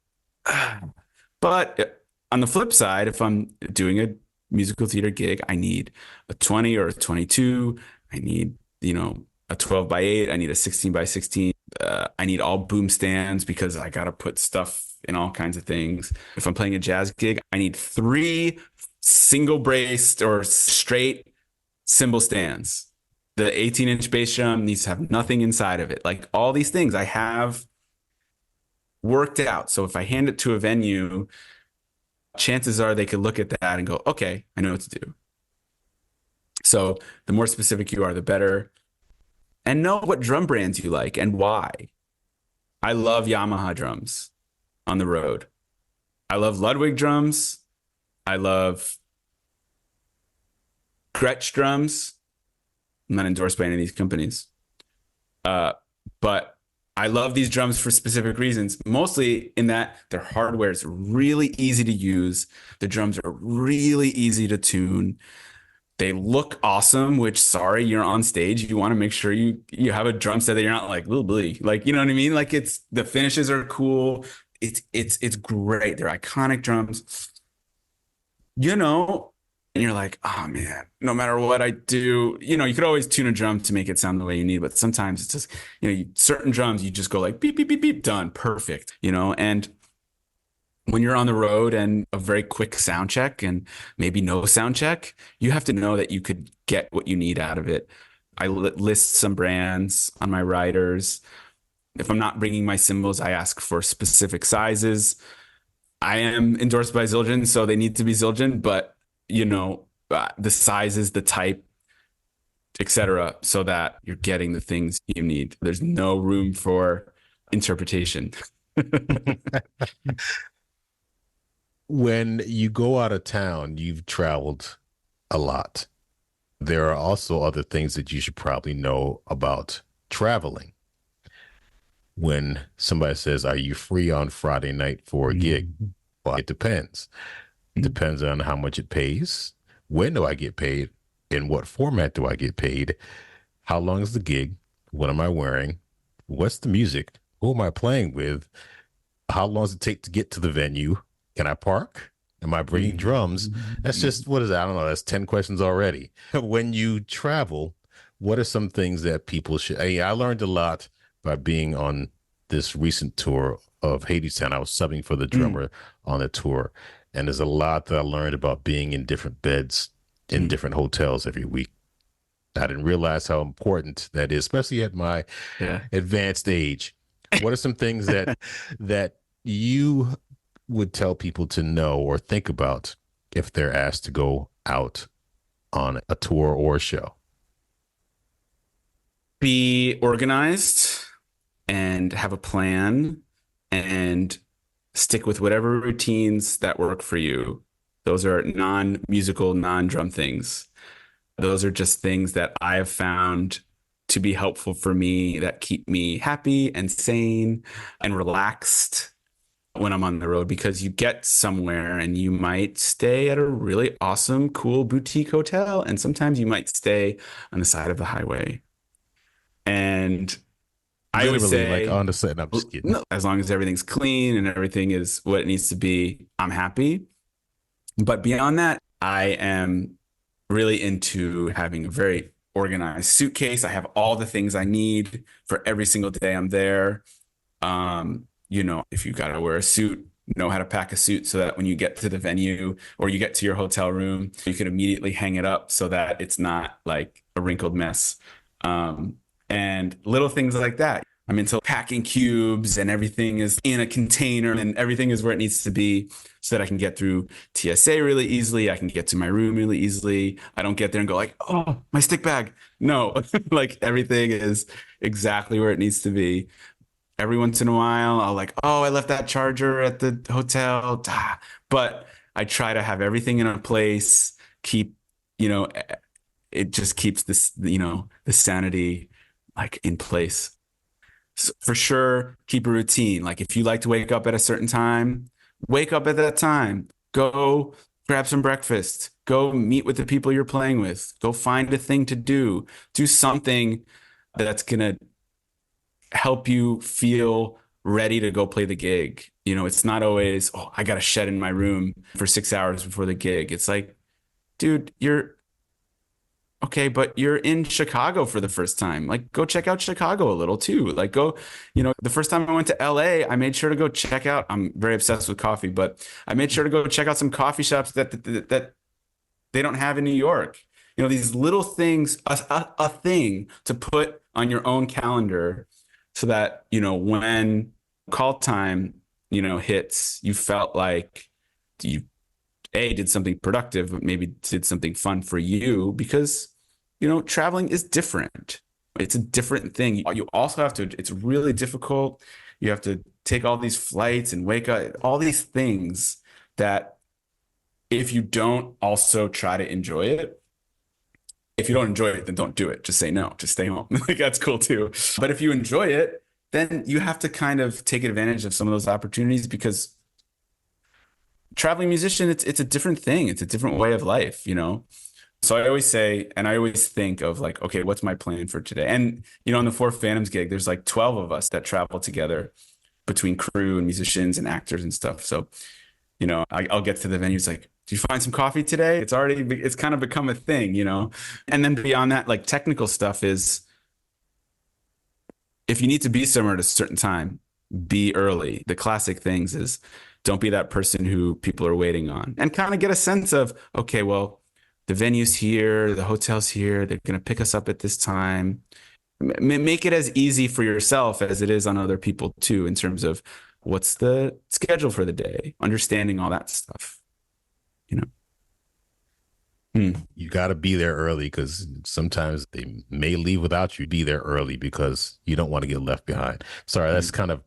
but on the flip side, if I'm doing a musical theater gig, I need a 20 or a 22. I need, a 12 by 8. I need a 16 by 16. I need all boom stands because I got to put stuff in all kinds of things. If I'm playing a jazz gig, I need 3 single braced or straight cymbal stands. The 18-inch bass drum needs to have nothing inside of it. Like all these things I have worked out. So if I hand it to a venue, chances are they could look at that and go, okay, I know what to do. So the more specific you are, the better. And know what drum brands you like and why. I love Yamaha drums on the road. I love Ludwig drums. I love Gretsch drums. I'm not endorsed by any of these companies. But I love these drums for specific reasons, mostly in that their hardware is really easy to use. The drums are really easy to tune. They look awesome, which, sorry, you're on stage. You want to make sure you have a drum set that you're not like, like, you know what I mean? Like the finishes are cool. It's great. They're iconic drums, and you're like, oh man, no matter what I do, you could always tune a drum to make it sound the way you need. But sometimes it's just, certain drums, you just go like beep, beep, beep, beep, done. Perfect. And when you're on the road and a very quick sound check and maybe no sound check, you have to know that you could get what you need out of it. I list some brands on my riders. If I'm not bringing my cymbals, I ask for specific sizes. I am endorsed by Zildjian, so they need to be Zildjian, but the sizes, the type, etc., so that you're getting the things you need. There's no room for interpretation. When you go out of town, you've traveled a lot. There are also other things that you should probably know about traveling. When somebody says, are you free on Friday night for a gig? Well, it depends. It depends on how much it pays. When do I get paid? In what format do I get paid? How long is the gig? What am I wearing? What's the music? Who am I playing with? How long does it take to get to the venue? Can I park? Am I bringing drums? That's just, what is that? I don't know. That's 10 questions already. When you travel, what are some things that people should? I learned a lot by being on this recent tour of Hadestown. I was subbing for the drummer on the tour. And there's a lot that I learned about being in different beds in different hotels every week. I didn't realize how important that is, especially at my advanced age. What are some things that you would tell people to know or think about if they're asked to go out on a tour or a show? Be organized and have a plan and stick with whatever routines that work for you. Those are non-musical, non-drum things. Those are just things that I have found to be helpful for me, that keep me happy and sane and relaxed when I'm on the road, because you get somewhere and you might stay at a really awesome, cool boutique hotel. And sometimes you might stay on the side of the highway. And I would say, like on the set, I'm just kidding. No, as long as everything's clean and everything is what it needs to be, I'm happy. But beyond that, I am really into having a very organized suitcase. I have all the things I need for every single day I'm there. If you got to wear a suit, know how to pack a suit so that when you get to the venue or you get to your hotel room, you can immediately hang it up so that it's not like a wrinkled mess. And little things like that. I'm into packing cubes, and everything is in a container and everything is where it needs to be so that I can get through TSA really easily. I can get to my room really easily. I don't get there and go like, oh, my stick bag. No, like everything is exactly where it needs to be. Every once in a while, I'll like, oh, I left that charger at the hotel. But I try to have everything in a place, keep, it just keeps this, the sanity like in place. So for sure, keep a routine. Like if you like to wake up at a certain time, wake up at that time. Go grab some breakfast. Go meet with the people you're playing with. Go find a thing to do. Do something that's gonna help you feel ready to go play the gig. It's not always, oh, I got to shed in my room for 6 hours before the gig. It's like, dude, you're okay, but you're in Chicago for the first time. Like, go check out Chicago a little too. Like, go, the first time I went to LA, I made sure to go check out, I'm very obsessed with coffee, but I made sure to go check out some coffee shops that they don't have in New York. These little things, a thing to put on your own calendar so that, when call time, hits, you felt like you did something productive, but maybe did something fun for you because, traveling is different. It's a different thing. You also have to, it's really difficult. You have to take all these flights and wake up, all these things that if you don't also try to enjoy it, if you don't enjoy it, then don't do it. Just say no, just stay home. Like that's cool too. But if you enjoy it, then you have to kind of take advantage of some of those opportunities because traveling musician, it's a different thing. It's a different way of life, So I always say, and I always think of like, okay, what's my plan for today? And, on the Four Phantoms gig, there's like 12 of us that travel together between crew and musicians and actors and stuff. So, I'll get to the venue. It's like, did you find some coffee today? It's kind of become a thing, And then beyond that, like technical stuff is, if you need to be somewhere at a certain time, be early. The classic things is don't be that person who people are waiting on and kind of get a sense of, okay, well, the venue's here, the hotel's here, they're going to pick us up at this time. Make it as easy for yourself as it is on other people too, in terms of what's the schedule for the day, understanding all that stuff, You got to be there early because sometimes they may leave without you. Be there early because you don't want to get left behind. Sorry, that's kind of,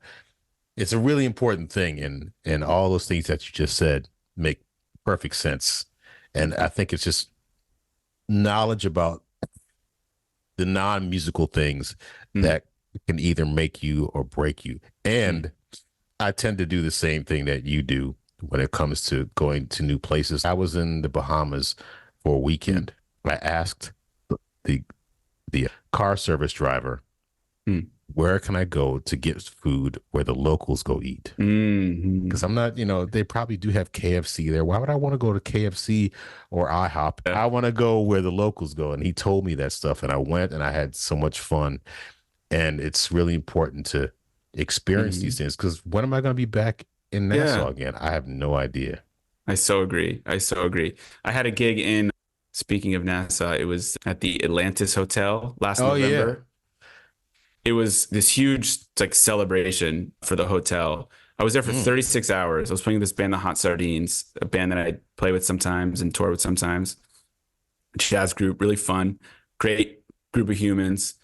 it's a really important thing. And all those things that you just said make perfect sense. And I think it's just knowledge about the non-musical things that can either make you or break you. And I tend to do the same thing that you do when it comes to going to new places. I was in the Bahamas for a weekend. I asked the car service driver, where can I go to get food where the locals go eat? Because I'm not, they probably do have KFC there. Why would I want to go to KFC or IHOP? I want to go where the locals go. And he told me that stuff. And I went and I had so much fun. And it's really important to experience these things because when am I going to be back in Nassau again? I have no idea. I so agree. I had a gig speaking of Nassau, it was at the Atlantis Hotel last November. Yeah. It was this huge like celebration for the hotel. I was there for 36 hours. I was playing with this band, the Hot Sardines, a band that I play with sometimes and tour with sometimes. A jazz group, really fun, great group of humans.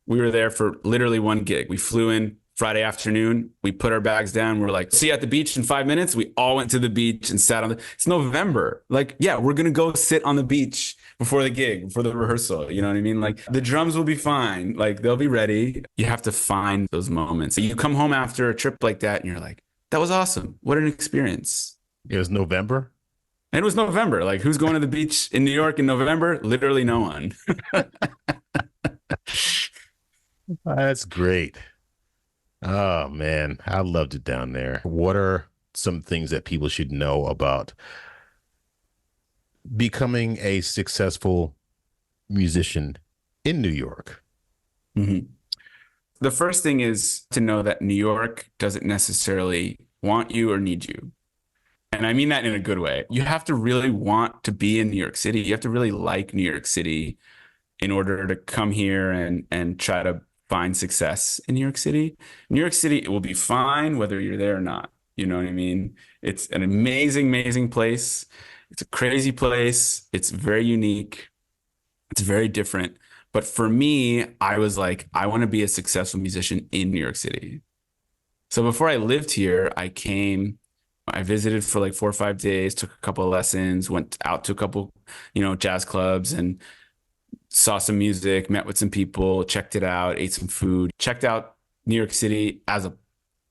We were there for literally one gig. We flew in Friday afternoon. We put our bags down. We're like, see you at the beach in 5 minutes. We all went to the beach and sat on it's November. Like, yeah, we're going to go sit on the beach before the gig, before the rehearsal. You know what I mean? Like the drums will be fine. Like they'll be ready. You have to find those moments. You come home after a trip like that and you're like, that was awesome. What an experience. It was November. And it was November. Like who's going to the beach in New York in November? Literally no one. That's great. Oh, man, I loved it down there. What are some things that people should know about becoming a successful musician in New York? The first thing is to know that New York doesn't necessarily want you or need you. And I mean that in a good way. You have to really want to be in New York City. You have to really like New York City in order to come here and try to find success in New York City. New York City, it will be fine whether you're there or not. You know what I mean? It's an amazing, amazing place. It's a crazy place. It's very unique. It's very different. But for me, I was like, I want to be a successful musician in New York City. So before I lived here, I visited for like 4 or 5 days, took a couple of lessons, went out to a couple, jazz clubs and saw some music, met with some people, checked it out, ate some food, checked out New York City as a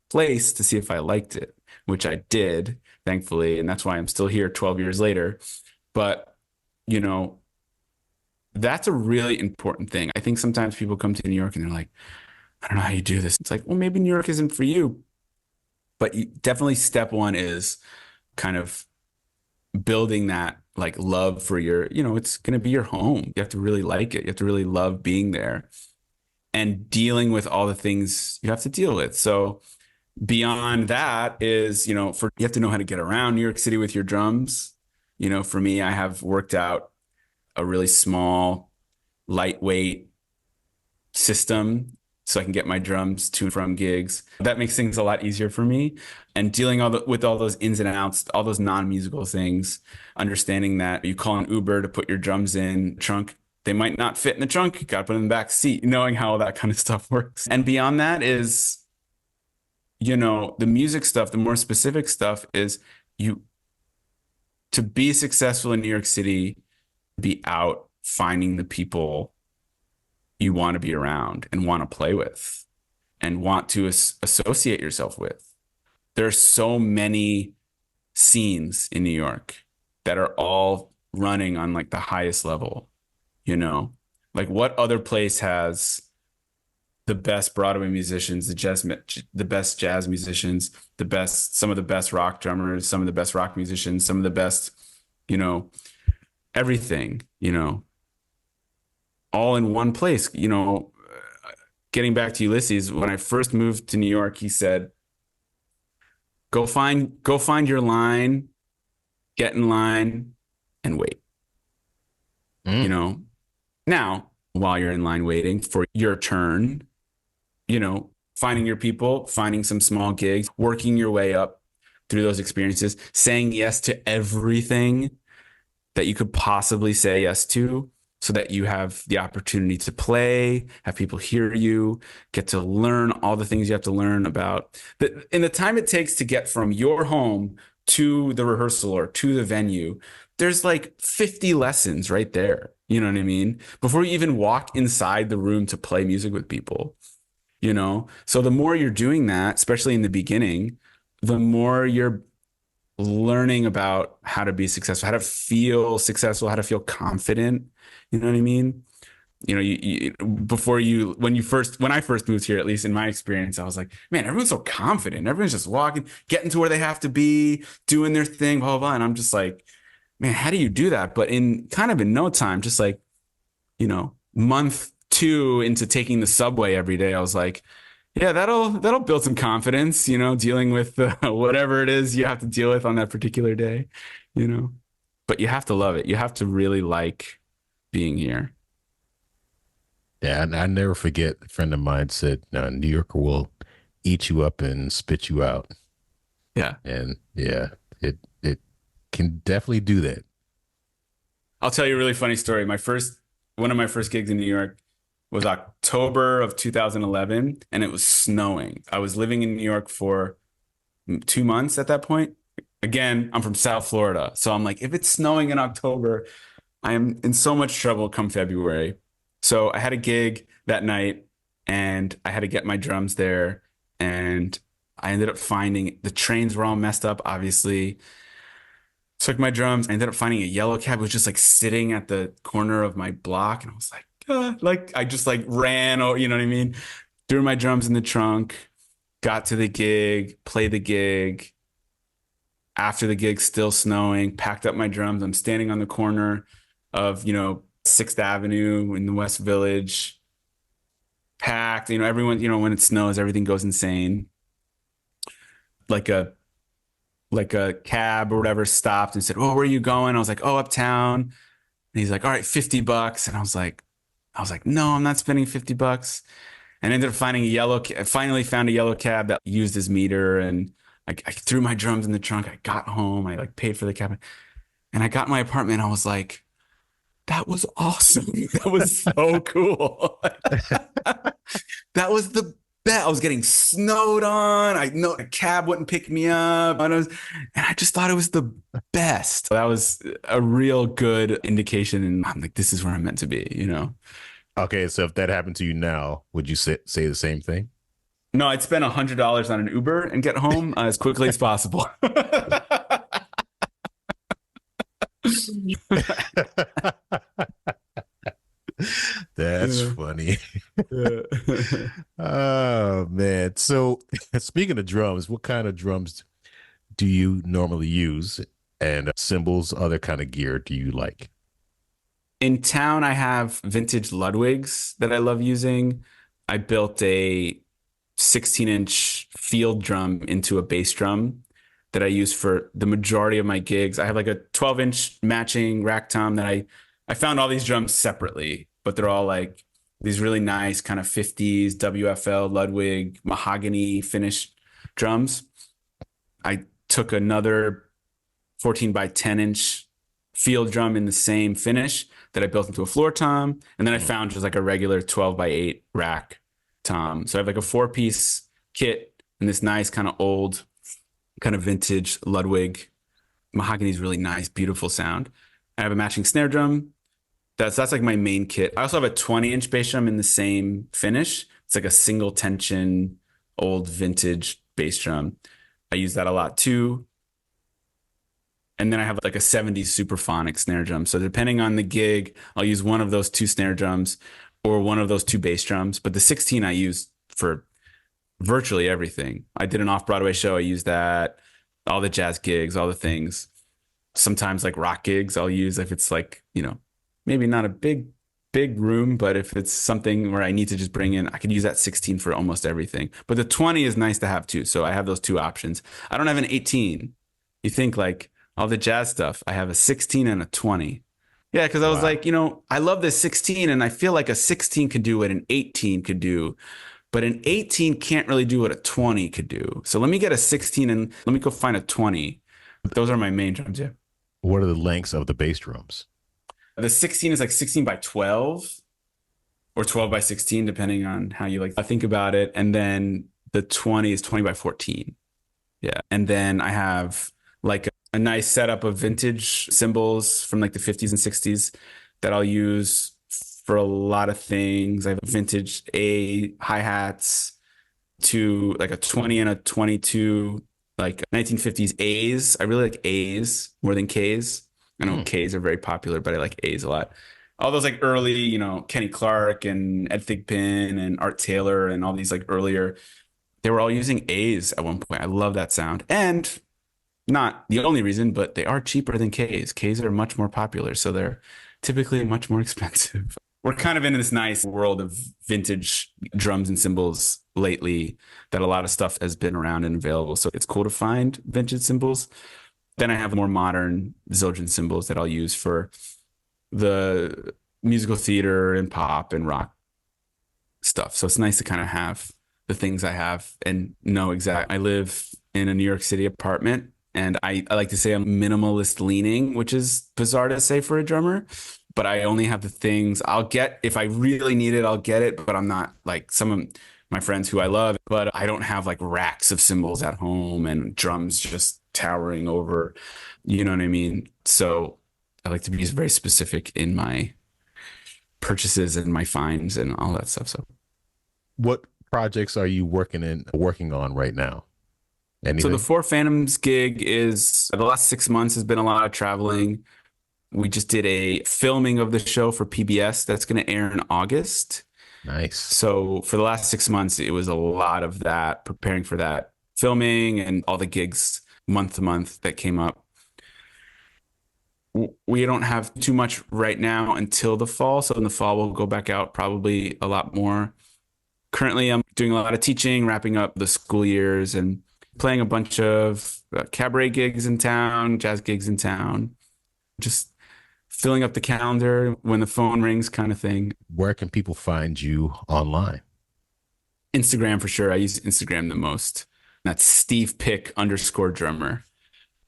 place to see if I liked it, which I did, thankfully. And that's why I'm still here 12 years later. But, that's a really important thing. I think sometimes people come to New York and they're like, I don't know how you do this. It's like, well, maybe New York isn't for you. But definitely step one is kind of building that like love for your, it's going to be your home. You have to really like it. You have to really love being there and dealing with all the things you have to deal with. So beyond that is, you have to know how to get around New York City with your drums. For me, I have worked out a really small, lightweight system so I can get my drums to and from gigs. That makes things a lot easier for me. And dealing with all those ins and outs, all those non-musical things, understanding that you call an Uber to put your drums in trunk, they might not fit in the trunk, you gotta put them in the back seat, knowing how all that kind of stuff works. And beyond that is, the music stuff, the more specific stuff is to be successful in New York City, be out finding the people you want to be around and want to play with and want to associate yourself with. There are so many scenes in New York that are all running on like the highest level, like what other place has the best Broadway musicians, the best jazz musicians, some of the best rock drummers, some of the best rock musicians, some of the best, everything, all in one place. Getting back to Ulysses, when I first moved to New York, he said, go find your line, get in line and wait. Now, while you're in line waiting for your turn, finding your people, finding some small gigs, working your way up through those experiences, saying yes to everything that you could possibly say yes to so that you have the opportunity to play, have people hear you, get to learn all the things you have to learn about. In the time it takes to get from your home to the rehearsal or to the venue, there's like 50 lessons right there. You know what I mean? Before you even walk inside the room to play music with people, So the more you're doing that, especially in the beginning, the more you're learning about how to be successful, how to feel successful, how to feel confident. You know what I mean? When I first moved here, at least in my experience, I was like, man, everyone's so confident. Everyone's just walking, getting to where they have to be, doing their thing, blah, blah, blah. And I'm just like, man, how do you do that? But in no time, just like, month 2 into taking the subway every day, I was like, yeah, that'll build some confidence, dealing with whatever it is you have to deal with on that particular day, but you have to love it. You have to really like being here. Yeah, and I never forget, a friend of mine said, no, New Yorker will eat you up and spit you out. Yeah. And yeah, it can definitely do that. I'll tell you a really funny story. One of my first gigs in New York was October of 2011, and it was snowing. I was living in New York for 2 months at that point. Again, I'm from South Florida. So I'm like, if it's snowing in October, I am in so much trouble come February. So I had a gig that night and I had to get my drums there. And I ended up finding the trains were all messed up, obviously. Took my drums. I ended up finding a yellow cab. It was just like sitting at the corner of my block. And I was like, I just like ran, or you know what I mean? Threw my drums in the trunk, got to the gig, played the gig. After the gig, still snowing, packed up my drums. I'm standing on the corner of, 6th Avenue in the West Village. Packed, everyone, when it snows, everything goes insane. Like a cab or whatever stopped and said, "Oh, where are you going?" I was like, "Oh, uptown." And he's like, "All right, $50." And I was like, no, I'm not spending $50. and ended up finding finally found a yellow cab that used his meter. And I threw my drums in the trunk. I got home. I like paid for the cab. And I got in my apartment. I was like, that was awesome. That was so cool. That was the best. I was getting snowed on. I know a cab wouldn't pick me up. And I just thought it was the best. That was a real good indication. And I'm like, this is where I'm meant to be, you know? Okay, so if that happened to you now, would you say the same thing? No, I'd spend $100 on an Uber and get home as quickly as possible. That's funny. Oh man. So speaking of drums, what kind of drums do you normally use, and cymbals, other kind of gear do you like? In town, I have vintage Ludwigs that I love using. I built a 16-inch field drum into a bass drum that I use for the majority of my gigs. I have like a 12-inch matching rack tom that I found all these drums separately, but they're all like these really nice kind of 50s WFL Ludwig mahogany finished drums. I took another 14 by 10-inch field drum in the same finish that I built into a floor tom. And then I found just like a regular 12 by 8 rack tom. So I have like a 4-piece kit and this nice kind of old, kind of vintage Ludwig. Mahogany is really nice, beautiful sound. I have a matching snare drum. That's like my main kit. I also have a 20-inch bass drum in the same finish. It's like a single tension, old vintage bass drum. I use that a lot too. And then I have like a 70s Superphonic snare drum. So depending on the gig, I'll use one of those 2 snare drums or one of those 2 bass drums. But the 16 I use for virtually everything. I did an off-Broadway show. I used that. All the jazz gigs, all the things. Sometimes like rock gigs I'll use if it's like, you know, maybe not a big room, but if it's something where I need to just bring in, I could use that 16 for almost everything. But the 20 is nice to have too. So I have those 2 options. I don't have an 18. You think like all the jazz stuff, I have a 16 and a 20. Yeah, because I was like, you know, I love this 16 and I feel like a 16 could do what an 18 could do. But an 18 can't really do what a 20 could do. So let me get a 16 and let me go find a 20. Those are my main drums, yeah. What are the lengths of the bass drums? The 16 is like 16 by 12 or 12 by 16, depending on how you like to think about it. And then the 20 is 20 by 14. Yeah. And then I have like a nice setup of vintage cymbals from like the 50s and 60s that I'll use for a lot of things. I have vintage A hi-hats to like a 20 and a 22, like 1950s A's. I really like A's more than K's. I know K's are very popular, but I like A's a lot. All those like early, you know, Kenny Clark and Ed Thigpen and Art Taylor and all these like earlier, they were all using A's at one point. I love that sound. And not the only reason, but they are cheaper than K's. K's are much more popular, so they're typically much more expensive. We're kind of in this nice world of vintage drums and cymbals lately that a lot of stuff has been around and available. So it's cool to find vintage cymbals. Then I have more modern Zildjian cymbals that I'll use for the musical theater and pop and rock stuff. So it's nice to kind of have the things I have and know exactly. I live in a New York City apartment and I like to say I'm minimalist leaning, which is bizarre to say for a drummer. But I only have the things I'll get. If I really need it, I'll get it. But I'm not like some of my friends who I love, but I don't have like racks of cymbals at home and drums just towering over, you know what I mean? So I like to be very specific in my purchases and my finds and all that stuff. So what projects are you working on right now? Anything? So the Four Phantoms gig is the last 6 months has been a lot of traveling. We just did a filming of the show for PBS that's going to air in August. Nice. So for the last 6 months, it was a lot of that, preparing for that filming and all the gigs month to month that came up. We don't have too much right now until the fall. So in the fall, we'll go back out probably a lot more. Currently, I'm doing a lot of teaching, wrapping up the school years and playing a bunch of cabaret gigs in town, jazz gigs in town. Just filling up the calendar when the phone rings kind of thing. Where can people find you online? Instagram for sure. I use Instagram the most. That's Steve Pick _drummer.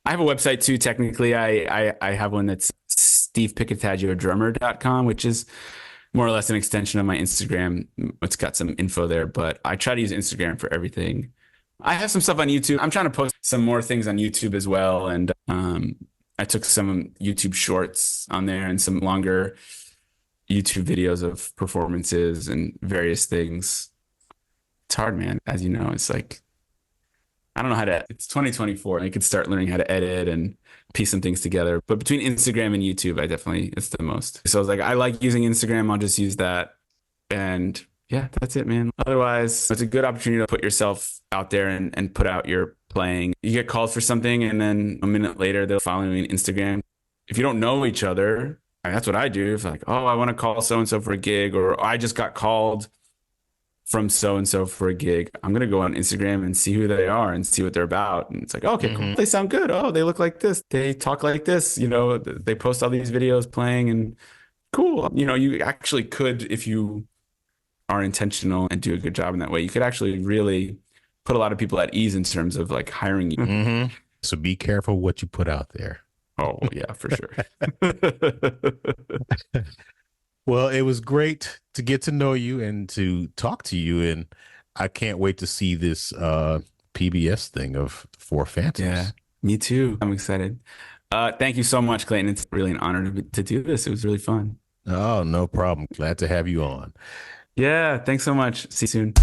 I have a website too. Technically, I have one that's stevepicataggio.drummer.com, which is more or less an extension of my Instagram. It's got some info there, but I try to use Instagram for everything. I have some stuff on YouTube. I'm trying to post some more things on YouTube as well. And I took some YouTube shorts on there and some longer YouTube videos of performances and various things. It's hard, man. As you know, it's like, I don't know how to, it's 2024 and I could start learning how to edit and piece some things together. But between Instagram and YouTube, it's the most. So I was like, I like using Instagram. I'll just use that. And yeah, that's it, man. Otherwise, it's a good opportunity to put yourself out there and put out your playing. You get called for something and then a minute later, they'll follow you on Instagram. If you don't know each other, that's what I do. If like, oh, I want to call so-and-so for a gig, or I just got called from so-and-so for a gig, I'm going to go on Instagram and see who they are and see what they're about. And it's like, okay, cool. They sound good. Oh, they look like this. They talk like this. You know, they post all these videos playing and cool. You know, you actually could, if you are intentional and do a good job in that way, you could actually really put a lot of people at ease in terms of like hiring you. So be careful what you put out there. Oh, yeah, for sure. Well, it was great to get to know you and to talk to you. And I can't wait to see this PBS thing of Four Phantoms. Yeah, me too. I'm excited. Thank you so much, Clayton. It's really an honor to do this. It was really fun. Oh, no problem. Glad to have you on. Yeah, thanks so much. See you soon.